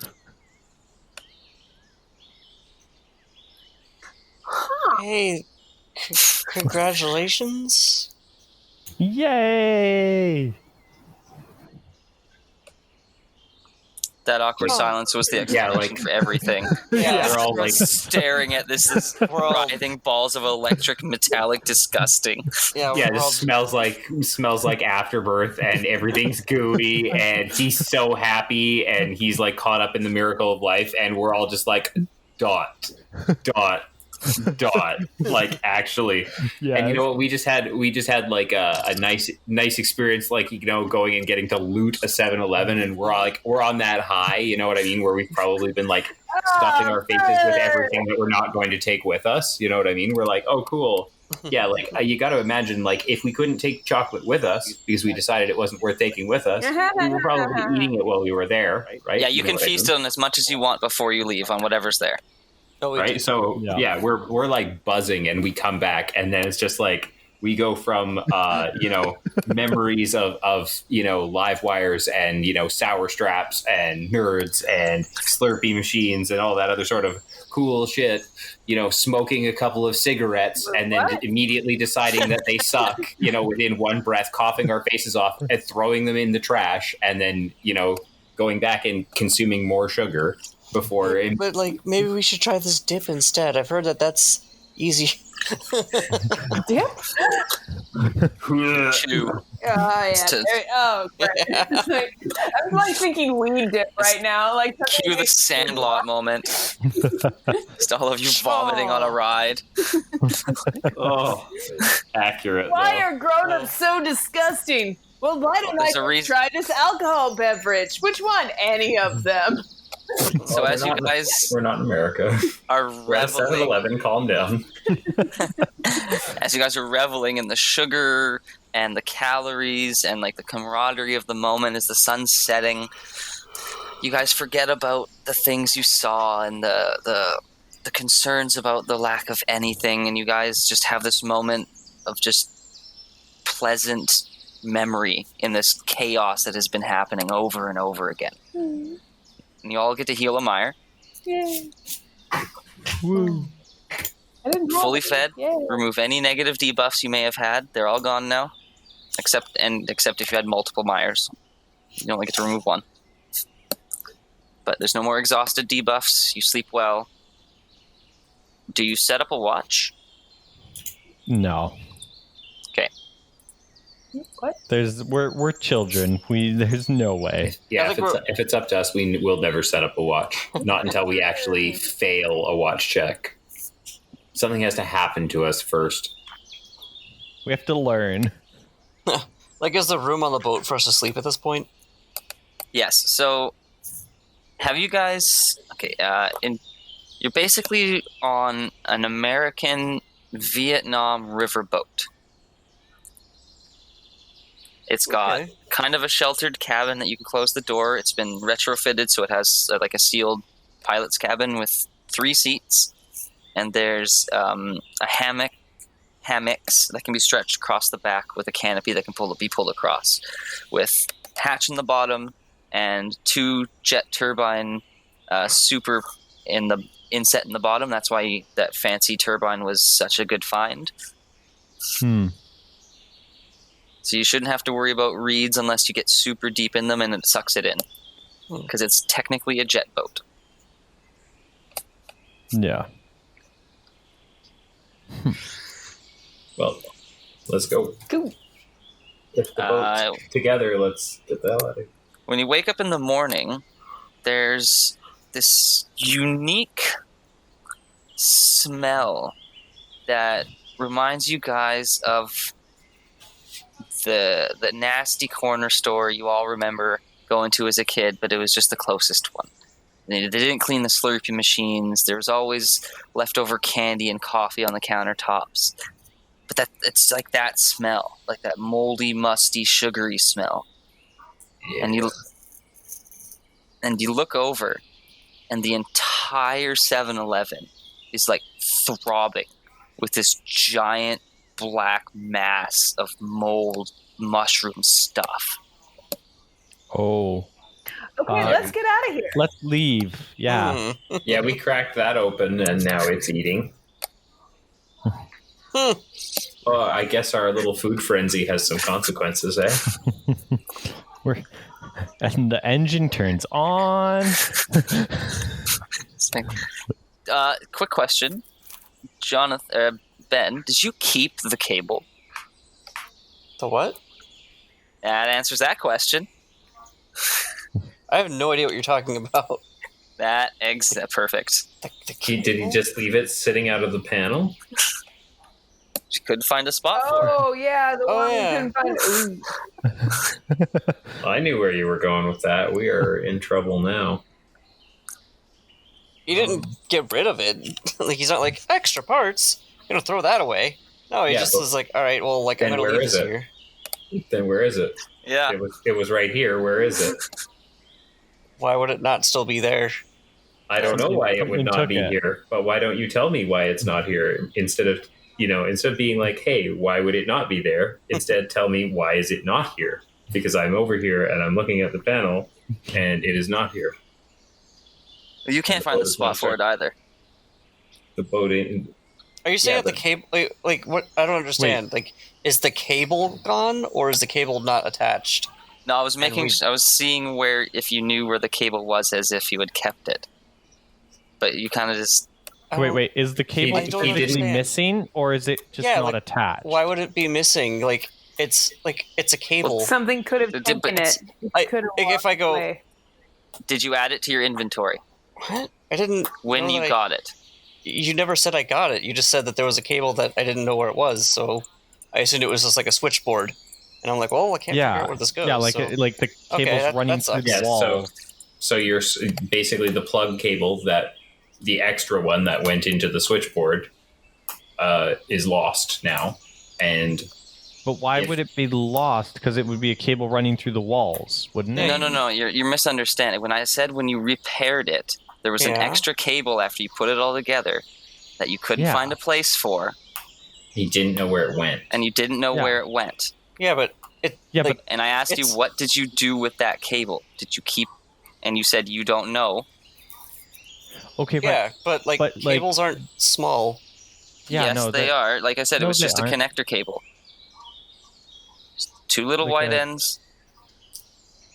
S5: Hey, congratulations.
S4: Yay!
S1: That awkward silence was the explanation for everything.
S5: Yeah,
S3: we're all
S1: staring at this writhing balls of electric, metallic, disgusting.
S5: Yeah,
S3: this smells like afterbirth, and everything's gooey, and he's so happy, and he's caught up in the miracle of life, and we're all just dot. Actually. Yes. And you know what, we just had a nice experience, going and getting to loot a 7-Eleven, and we're on that high, you know what I mean, where we've probably been stuffing our faces with everything that we're not going to take with us, you know what I mean, we're oh cool, Yeah, like you got to imagine, like if we couldn't take chocolate with us because we decided it wasn't worth taking with us, we were probably eating it while we were there, right?
S1: Yeah, you can feast on as much as you want before you leave on whatever's there.
S5: Oh,
S3: right? So we're like buzzing, and we come back, and then it's just like we go from memories of live wires and sour straps and nerds and Slurpee machines and all that other sort of cool shit, smoking a couple of cigarettes and then immediately deciding that they suck, within one breath, coughing our faces off and throwing them in the trash, and then going back and consuming more sugar before.
S5: But like, maybe we should try this dip instead. I've heard that that's easy.
S2: Dip?
S1: Chew.
S2: Oh, great. I'm like thinking weed dip right now. Like
S1: cue the Sandlot moment. Just all of you vomiting on a ride.
S3: Accurate.
S2: Why are grown-ups so disgusting? Well, why don't I try this alcohol beverage? Which one? Any of them.
S1: So as you guys...
S3: We're not in America.
S1: Are reveling...
S3: 7-Eleven, calm down.
S1: As you guys are reveling in the sugar and the calories and like the camaraderie of the moment as the sun's setting, you guys forget about the things you saw and the concerns about the lack of anything, and you guys just have this moment of just pleasant memory in this chaos that has been happening over and over again. And you all get to heal a mire.
S2: Yay.
S4: Woo.
S1: Fully fed. Yay. Remove any negative debuffs you may have had. They're all gone now. Except if you had multiple mires. You only get to remove one. But there's no more exhausted debuffs. You sleep well. Do you set up a watch?
S4: No.
S1: Okay.
S2: What?
S4: We're children. There's no way.
S3: Yeah, if it's up to us, we'll never set up a watch. Not until we actually fail a watch check. Something has to happen to us first.
S4: We have to learn.
S5: Like, is there room on the boat for us to sleep at this point?
S1: Yes. So, have you guys? Okay. You're basically on an American Vietnam riverboat. It's got kind of a sheltered cabin that you can close the door. It's been retrofitted, so it has like a sealed pilot's cabin with 3 seats. And there's a hammocks that can be stretched across the back with a canopy that can be pulled across. With hatch in the bottom and 2 jet turbine super inset in the bottom. That's why that fancy turbine was such a good find. So you shouldn't have to worry about reeds unless you get super deep in them and it sucks it in. Because it's technically a jet boat.
S4: Yeah.
S3: Well, let's go.
S2: Go.
S3: Get the boat together. Let's get the hell out of here.
S1: When you wake up in the morning, there's this unique smell that reminds you guys of the nasty corner store you all remember going to as a kid, but it was just the closest one. They didn't clean the Slurpee machines. There was always leftover candy and coffee on the countertops. But it's like that smell, like that moldy, musty, sugary smell. Yeah. And you look over, and the entire 7-Eleven is like throbbing with this giant black mass of mold mushroom stuff.
S4: Oh.
S2: Okay, let's get out of here.
S4: Let's leave. Yeah.
S3: Yeah, we cracked that open and now it's eating. Well, I guess our little food frenzy has some consequences, eh?
S4: And the engine turns on.
S1: Quick question. Ben, did you keep the cable?
S5: The what?
S1: That answers that question.
S5: I have no idea what you're talking about.
S1: Perfect.
S3: Did he just leave it sitting out of the panel?
S1: She couldn't find a spot for it.
S2: Oh, yeah. The one we couldn't find.
S3: I knew where you were going with that. We are in trouble now.
S5: You didn't get rid of it. Like, he's not like, extra parts. You're going to throw that away. No, he just was like, all right, well, like, I'm
S3: Then
S5: going to
S3: where
S5: leave
S3: is
S5: this
S3: it?
S5: here.
S3: Then where is it?
S1: Yeah.
S3: It was right here. Where is it?
S5: Why would it not still be there?
S3: I don't know why it would
S4: Something
S3: not
S4: took
S3: be
S4: it.
S3: here, but why don't you tell me why it's not here instead of being like, hey, why would it not be there? Instead, tell me why is it not here? Because I'm over here and I'm looking at the panel and it is not here.
S1: You can't find the spot for it either.
S3: The boat ain't.
S5: Are you saying
S3: Yeah,
S5: that the cable... Like, what? I don't understand. Like, is the cable gone, or is the cable not attached?
S1: No, I was seeing where if you knew where the cable was, as if you had kept it. But you kind of just.
S4: Wait. Is the cable
S5: I don't
S4: physically
S5: understand.
S4: missing, or is it just not attached?
S5: Why would it be missing? Like, it's a cable.
S2: Something could have taken it.
S5: If I go...
S2: Away.
S1: Did you add it to your inventory?
S5: What? I didn't...
S1: When
S5: know
S1: you
S5: that
S1: got it?
S5: You never said I got it. You just said that there was a cable that I didn't know where it was, so I assumed it was just like a switchboard. And I'm like, well, I can't figure out where this goes.
S4: Yeah, like
S5: so.
S4: like the cable's running through the wall.
S3: So you're basically the plug cable that the extra one that went into the switchboard is lost now, and.
S4: But why would it be lost? Because it would be a cable running through the walls, wouldn't it?
S1: No. You're misunderstanding. When I said when you repaired it, there was an extra cable after you put it all together that you couldn't find a place for.
S3: You didn't know where it went.
S1: And you didn't know where it went.
S5: Yeah, but it...
S4: Yeah,
S5: like,
S1: and I asked you, what did you do with that cable? Did you keep... And you said you don't know.
S4: Okay,
S5: but cables aren't small.
S4: Yeah,
S1: yes,
S4: no,
S1: they are. Like I said, it was just a connector cable. Two little white ends.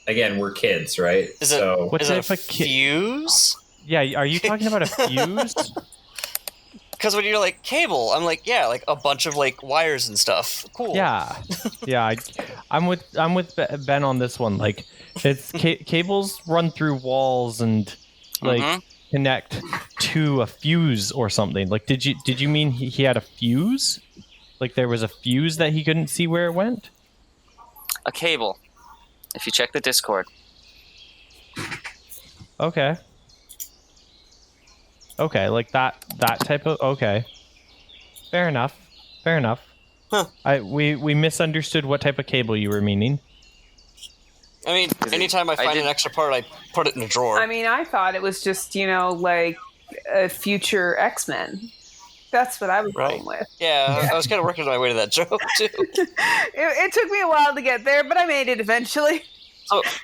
S3: Again, we're kids, right?
S5: Is it a fuse?
S4: Yeah, are you talking about a fuse?
S5: Because when you're like, cable, I'm like, yeah, like a bunch of like wires and stuff. Cool.
S4: Yeah. I'm with Ben on this one. Like, it's cables run through walls and like connect to a fuse or something. Like, did you mean he had a fuse? Like there was a fuse that he couldn't see where it went?
S1: A cable. If you check the Discord.
S4: Okay, like that type of... Okay. Fair enough.
S5: Huh.
S4: We misunderstood what type of cable you were meaning.
S5: I mean, anytime I find an extra part, I put it in a drawer.
S2: I mean, I thought it was just, like a future X-Men. That's what I was going with.
S5: Yeah, I was kind of working my way to that joke, too.
S2: It took me a while to get there, but I made it eventually.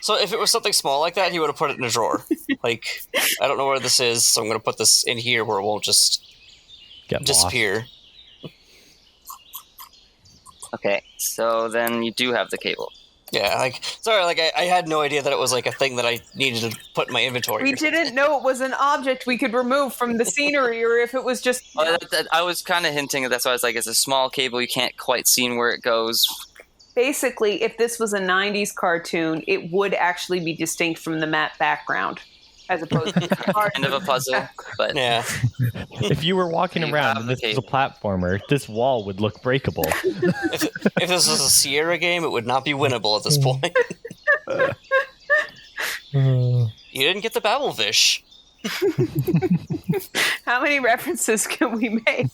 S5: So if it was something small like that, he would have put it in a drawer. Like, I don't know where this is, so I'm going to put this in here where it won't just disappear.
S1: Okay, so then you do have the cable.
S5: Yeah, I had no idea that it was like a thing that I needed to put in my inventory.
S2: We didn't know it was an object we could remove from the scenery, or if it was just...
S1: I was kind of hinting at that, so I was like, it's a small cable, you can't quite see where it goes.
S2: Basically, if this was a 90s cartoon, it would actually be distinct from the matte background, as opposed to
S1: kind of a puzzle, but...
S5: Yeah.
S4: If you were walking around and this was a platformer, this wall would look breakable.
S5: If this was a Sierra game, it would not be winnable at this point. You didn't get the Babelfish.
S2: How many references can we make?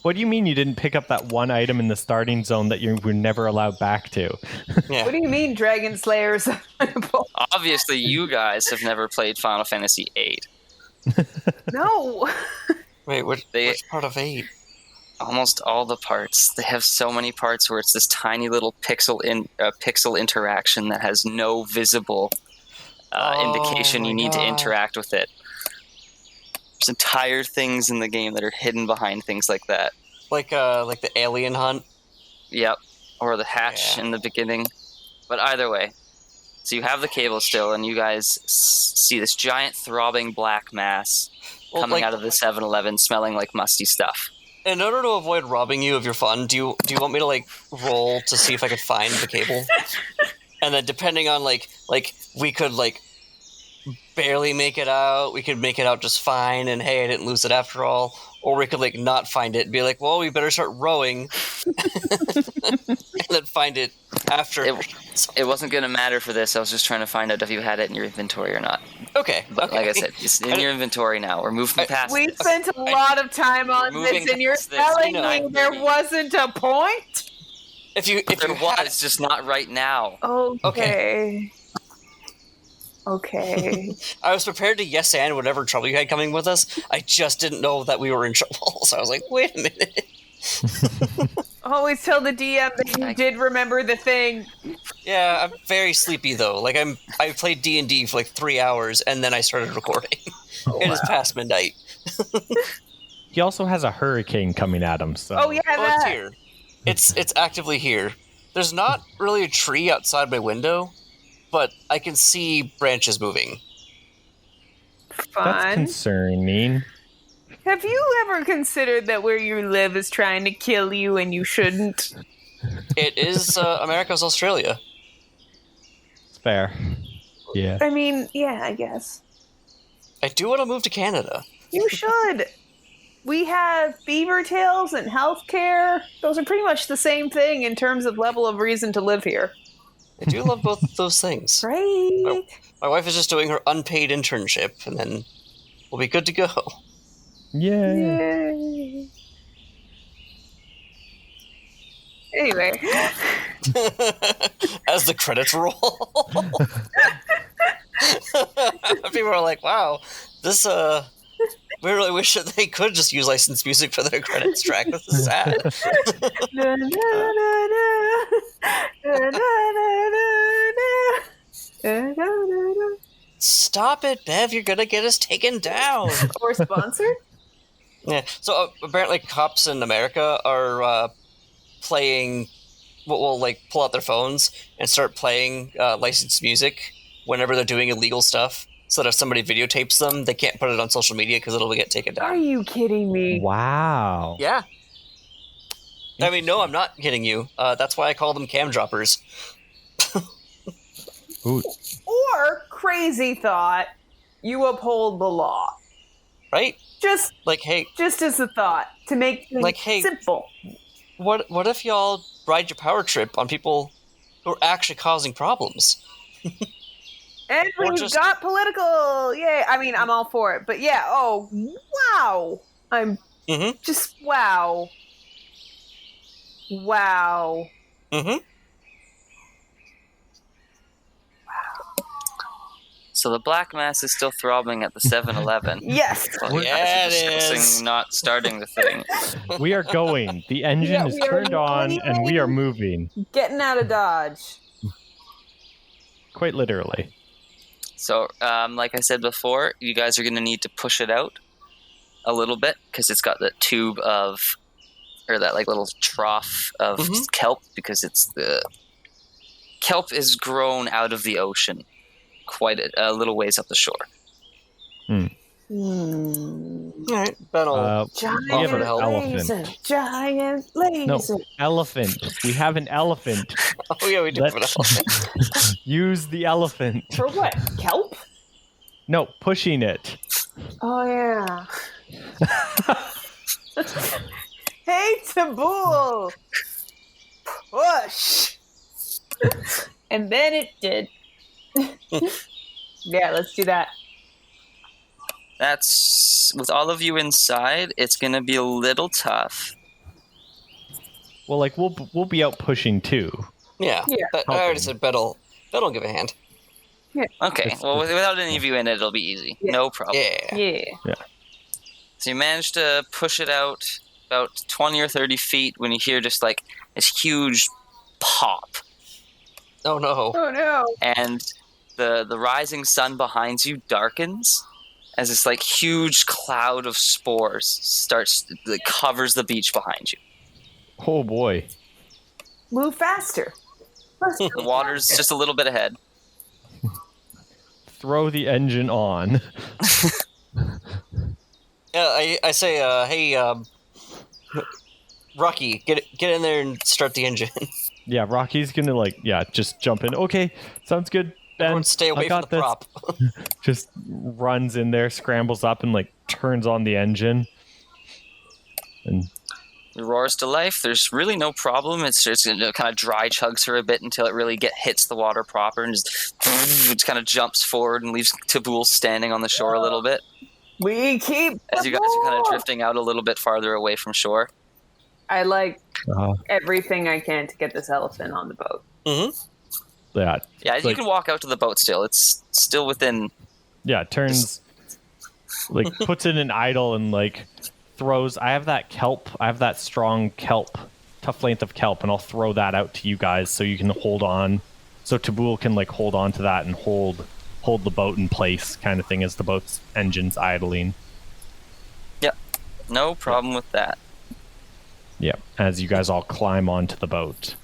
S4: What do you mean you didn't pick up that one item in the starting zone that you were never allowed back to?
S2: Yeah. What do you mean Dragon Slayers?
S1: Obviously, you guys have never played Final Fantasy VIII.
S2: No.
S5: Wait, which part of 8?
S1: Almost all the parts. They have so many parts where it's this tiny little pixel interaction that has no visible indication you need to interact with it. There's entire things in the game that are hidden behind things like that.
S5: Like the alien hunt?
S1: Yep. Or the hatch in the beginning. But either way. So you have the cable still, and you guys see this giant throbbing black mass coming out of the 7-Eleven smelling like musty stuff.
S5: In order to avoid robbing you of your fun, do you want me to roll to see if I could find the cable? And then depending on we could barely make it out, we could make it out just fine, and hey, I didn't lose it after all. Or we could not find it and be like, well, we better start rowing and then find it after.
S1: It wasn't going to matter for this. I was just trying to find out if you had it in your inventory or not.
S5: Okay.
S1: But like I said, it's in your inventory now. We're moving past
S2: We
S1: this.
S2: spent a lot of time on
S1: moving
S2: this, and you're
S1: past this.
S2: telling
S1: I know.
S2: me there wasn't a point?
S5: If you
S1: There
S5: had,
S1: was, just not right now.
S2: Okay.
S5: I was prepared to yes and whatever trouble you had coming with us. I just didn't know that we were in trouble. So I was like, wait a minute.
S2: Always tell the DM that you did remember the thing.
S5: Yeah, I'm very sleepy though. Like I played D&D for like 3 hours and then I started recording. It is past midnight.
S4: He also has a hurricane coming at him. So.
S2: Oh yeah,
S5: Oh, it's
S2: that.
S5: here. It's actively here. There's not really a tree outside my window, but I can see branches moving.
S4: That's
S2: Fun.
S4: concerning.
S2: Have you ever considered that where you live is trying to kill you and you shouldn't?
S5: It is America's Australia.
S4: It's fair. Yeah.
S2: I mean, yeah, I guess.
S5: I do want to move to Canada.
S2: You should. We have beaver tails and healthcare. Those are pretty much the same thing in terms of level of reason to live here.
S5: I do love both of those things.
S2: Right?
S5: My wife is just doing her unpaid internship, and then we'll be good to go.
S4: Yeah.
S2: Yay. Anyway.
S5: As the credits roll. People are like, wow, this, we really wish that they could just use licensed music for their credits track. This is sad.
S2: Na, na, na, na. Na, na, na, na. Na, na, na, na.
S5: Stop it, Bev, you're gonna get us taken down.
S2: Or sponsored?
S5: Yeah, so apparently cops in America are playing, will like pull out their phones and start playing licensed music whenever they're doing illegal stuff, so that if somebody videotapes them, they can't put it on social media because it'll get taken
S2: Are
S5: down.
S2: you kidding me?
S4: Wow.
S5: Yeah. I mean, no, I'm not kidding you. That's why I call them cam droppers.
S4: Ooh.
S2: Or, crazy thought, you uphold the law.
S5: Right?
S2: Just
S5: Like, hey,
S2: just as a thought, to make things
S5: Like, hey-
S2: simple.
S5: what if y'all ride your power trip on people who are actually causing problems?
S2: And
S5: Or
S2: we've
S5: just-
S2: got political. Yay. I mean, I'm all for it. But yeah, oh, wow. I'm
S5: Mm-hmm.
S2: just, wow. Wow.
S5: Mm-hmm.
S1: So the black mass is still throbbing at the 7-Eleven.
S2: Yes.
S1: Well, you
S5: Yeah,
S1: guys are
S5: it
S1: discussing
S5: is.
S1: not starting the thing.
S4: We are going. The engine
S2: Yeah,
S4: is
S2: we are
S4: turned on and we are
S2: leaving.
S4: moving.
S2: Getting out of Dodge.
S4: Quite literally.
S1: So, like I said before, you guys are going to need to push it out a little bit because it's got that tube of, or that like little trough of
S5: Mhm.
S1: kelp, because it's the kelp is grown out of the ocean quite a little ways up the shore.
S5: All right, that'll.
S2: Giant
S5: Offer to help.
S2: laser. Giant laser.
S4: No, elephant. We have an elephant.
S5: Oh yeah, we do have an
S4: Let's
S5: elephant.
S4: use the elephant.
S2: For what? Kelp?
S4: No, pushing it.
S2: Oh, yeah. Hey, Tabul! Push! And then it did. Yeah, let's do that.
S1: That's, with all of you inside, it's going to be a little tough.
S4: Well, like we'll be out pushing too.
S5: Yeah,
S2: Yeah.
S5: I already said Bett'll give a hand.
S1: Okay, well, without any of you in it, it'll be easy.
S2: Yeah.
S1: No problem.
S5: Yeah.
S2: Yeah.
S1: So you manage to push it out about 20 or 30 feet when you hear just like this huge pop.
S5: Oh no.
S2: Oh, no.
S1: And the rising sun behind you darkens as this like huge cloud of spores starts, like, covers the beach behind you.
S4: Oh boy.
S2: Move faster.
S1: The water's just a little bit ahead.
S4: Throw the engine on.
S5: Yeah, I say, hey, Rocky, get in there and start the engine.
S4: Yeah, Rocky's gonna just jump in. Okay, sounds good. Ben,
S5: Everyone stay away
S4: I
S5: from
S4: got
S5: the
S4: this.
S5: prop.
S4: Just runs in there, scrambles up, and turns on the engine. And
S1: It roars to life. There's really no problem. It's just kind of dry chugs for a bit until it really hits the water proper and just kind of jumps forward and leaves Tabul standing on the shore a little bit.
S2: We keep
S1: as you guys are kind of drifting out a little bit farther away from shore.
S2: I everything I can to get this elephant on the boat.
S5: Mm-hmm.
S1: Yeah, you can walk out to the boat still. It's still within...
S4: Yeah, turns... puts it in idle and, throws... I have that strong kelp, tough length of kelp, and I'll throw that out to you guys so you can hold on. So Tabul can, hold on to that and hold the boat in place kind of thing as the boat's engine's idling.
S1: Yep. No problem with that.
S4: Yep. As you guys all climb onto the boat.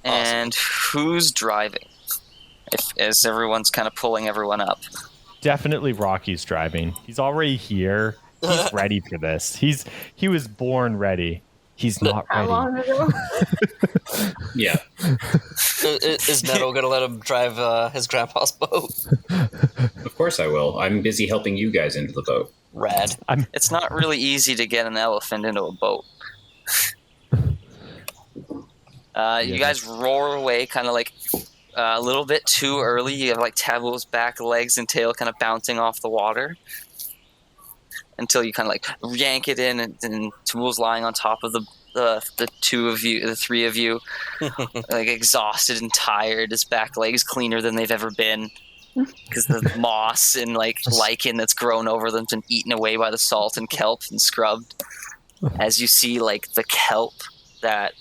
S1: And who's driving? As everyone's kind of pulling everyone up.
S4: Definitely Rocky's driving. He's already here. He's ready for this. He was born ready. He's not ready.
S2: How long ago?
S3: Yeah.
S5: Is Netto going to let him drive his grandpa's boat?
S3: Of course I will. I'm busy helping you guys into the boat.
S5: Rad.
S1: It's not really easy to get an elephant into a boat. You guys roar away kind of a little bit too early. You have Tabul's back legs and tail kind of bouncing off the water until you kind of yank it in, and Tabul's lying on top of the three of you, exhausted and tired. His back legs cleaner than they've ever been because the moss and lichen that's grown over them has been eaten away by the salt and kelp and scrubbed. As you see the kelp that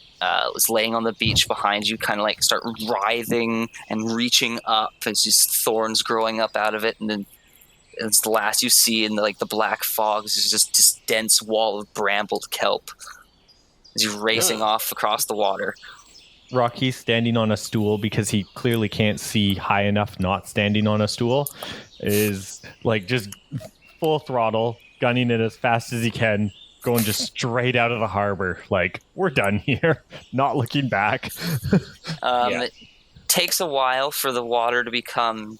S1: was laying on the beach behind you kind of start writhing and reaching up as just thorns growing up out of it, and then it's the last you see in the black fog is just this dense wall of brambled kelp as you're racing off across the water.
S4: Rocky's standing on a stool because he clearly can't see high enough not standing on a stool, is just full throttle, gunning it as fast as he can, going just straight out of the harbor. We're done here. Not looking back.
S1: It takes a while for the water to become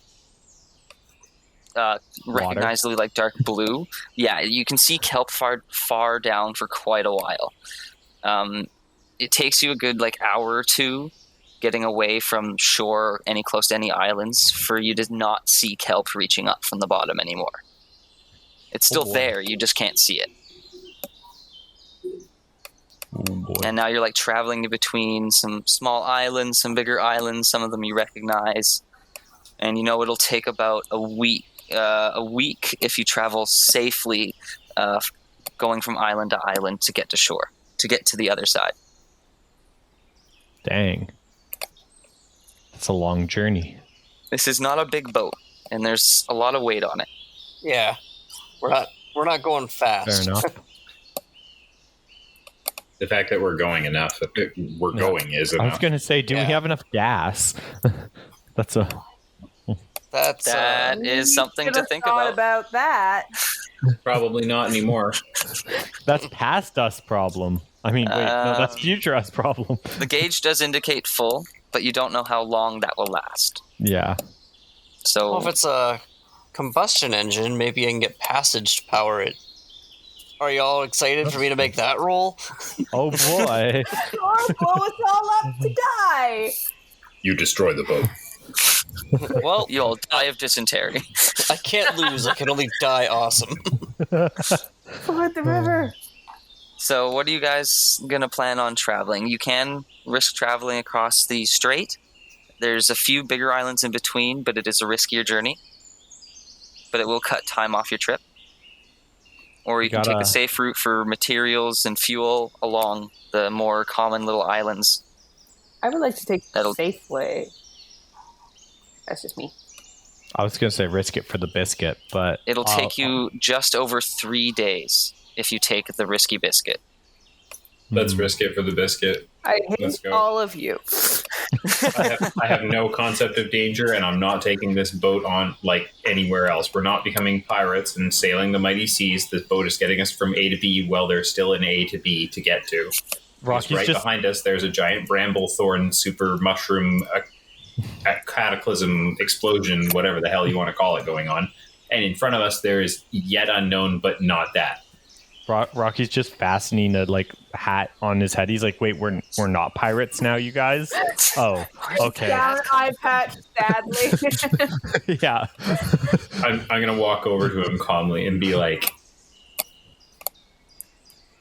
S1: recognizably dark blue. Yeah, you can see kelp far down for quite a while. It takes you a good hour or two getting away from shore or any close to any islands for you to not see kelp reaching up from the bottom anymore. It's still there, you just can't see it. And now you're traveling in between some small islands, some bigger islands, some of them you recognize. And it'll take about a week if you travel safely, going from island to island to get to shore, to get to the other side.
S4: Dang. That's a long journey.
S1: This is not a big boat, and there's a lot of weight on it.
S5: Yeah. We're not going fast.
S4: Fair enough.
S3: The fact that we're going is enough.
S4: I was going to say, do we have enough gas?
S1: That is something to think
S2: about that.
S3: Probably not anymore.
S4: That's past us problem. I mean, wait, no, that's future us problem.
S1: The gauge does indicate full, but you don't know how long that will last.
S4: Yeah.
S1: So
S5: if it's a combustion engine, maybe I can get passage to power it. Are y'all excited for me to make that roll?
S4: Oh boy.
S2: Or blow us all up to die.
S3: You destroy the boat.
S1: Well, you'll die of dysentery.
S5: I can't lose. I can only die awesome.
S2: Ford the river.
S1: So what are you guys going to plan on traveling? You can risk traveling across the strait. There's a few bigger islands in between, but it is a riskier journey. But it will cut time off your trip. Or you can take a safe route for materials and fuel along the more common little islands.
S2: I would like to take the safe way. That's just me.
S4: I was going to say risk it for the biscuit, but...
S1: It'll take you just over 3 days if you take the risky biscuit.
S3: Let's risk it for the biscuit.
S2: I hate all of you.
S3: I have no concept of danger, and I'm not taking this boat on anywhere else. We're not becoming pirates and sailing the mighty seas. This boat is getting us from A to B while there's still an A to B to get to. Rocky's behind us, there's a giant bramble thorn super mushroom cataclysm explosion, whatever the hell you want to call it, going on. And in front of us, there is yet unknown, but not that.
S4: Rocky's just fastening a hat on his head. He's like, "Wait, we're not pirates now, you guys." Oh, okay.
S2: Down eye patch, sadly.
S4: Yeah.
S3: I'm gonna walk over to him calmly and be like,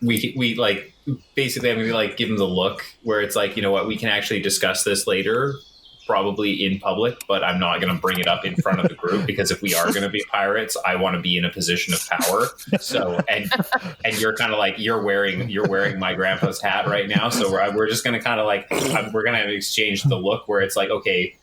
S3: we like basically I'm gonna be like give him the look where it's like, you know what, we can actually discuss this later, probably in public, but I'm not going to bring it up in front of the group because if we are going to be pirates, I want to be in a position of power. So, and you're kind of like, you're wearing my grandpa's hat right now. So we're just going to kind of like, we're going to exchange the look where it's like, okay,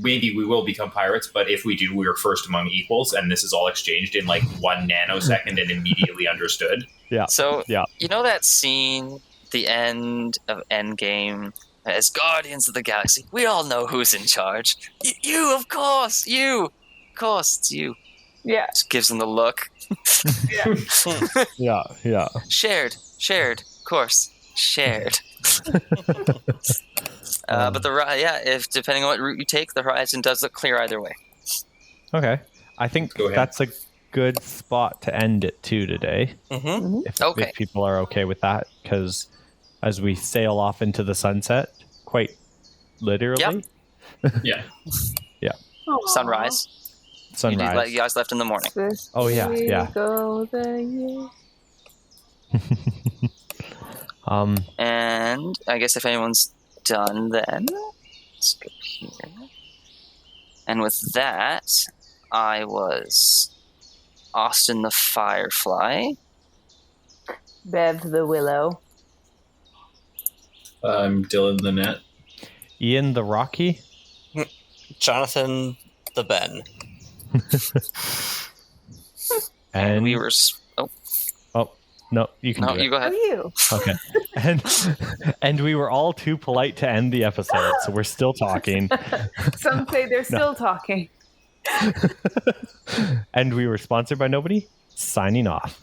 S3: maybe we will become pirates, but if we do, we're first among equals. And this is all exchanged in like 1 nanosecond and immediately understood.
S4: Yeah.
S1: So,
S4: yeah.
S1: You know that scene, the end of Endgame, as Guardians of the Galaxy, we all know who's in charge. You, of course, you. Of course, it's you.
S2: Yeah.
S1: Just gives them the look.
S2: Yeah.
S4: Yeah.
S1: Shared, of course, shared. But if depending on what route you take, the horizon does look clear either way.
S4: Okay. I think that's a good spot to end it too today.
S1: Mm-hmm.
S4: If people are okay with that, because as we sail off into the sunset, quite literally.
S1: Yep.
S3: Yeah.
S4: Yeah.
S2: Aww.
S1: Sunrise. You guys left in the morning.
S4: Oh yeah.
S1: And I guess if anyone's done, then let's go here. And with that, I was Austin the Firefly.
S2: Bev the Willow.
S3: I'm Dylan the Net.
S4: Ian the Rocky.
S5: Jonathan the Ben.
S1: And we were.
S4: No, you can.
S1: No, you go ahead.
S2: How are you?
S4: Okay. And we were all too polite to end the episode, so we're still talking.
S2: Some say they're still talking.
S4: And we were sponsored by nobody. Signing off.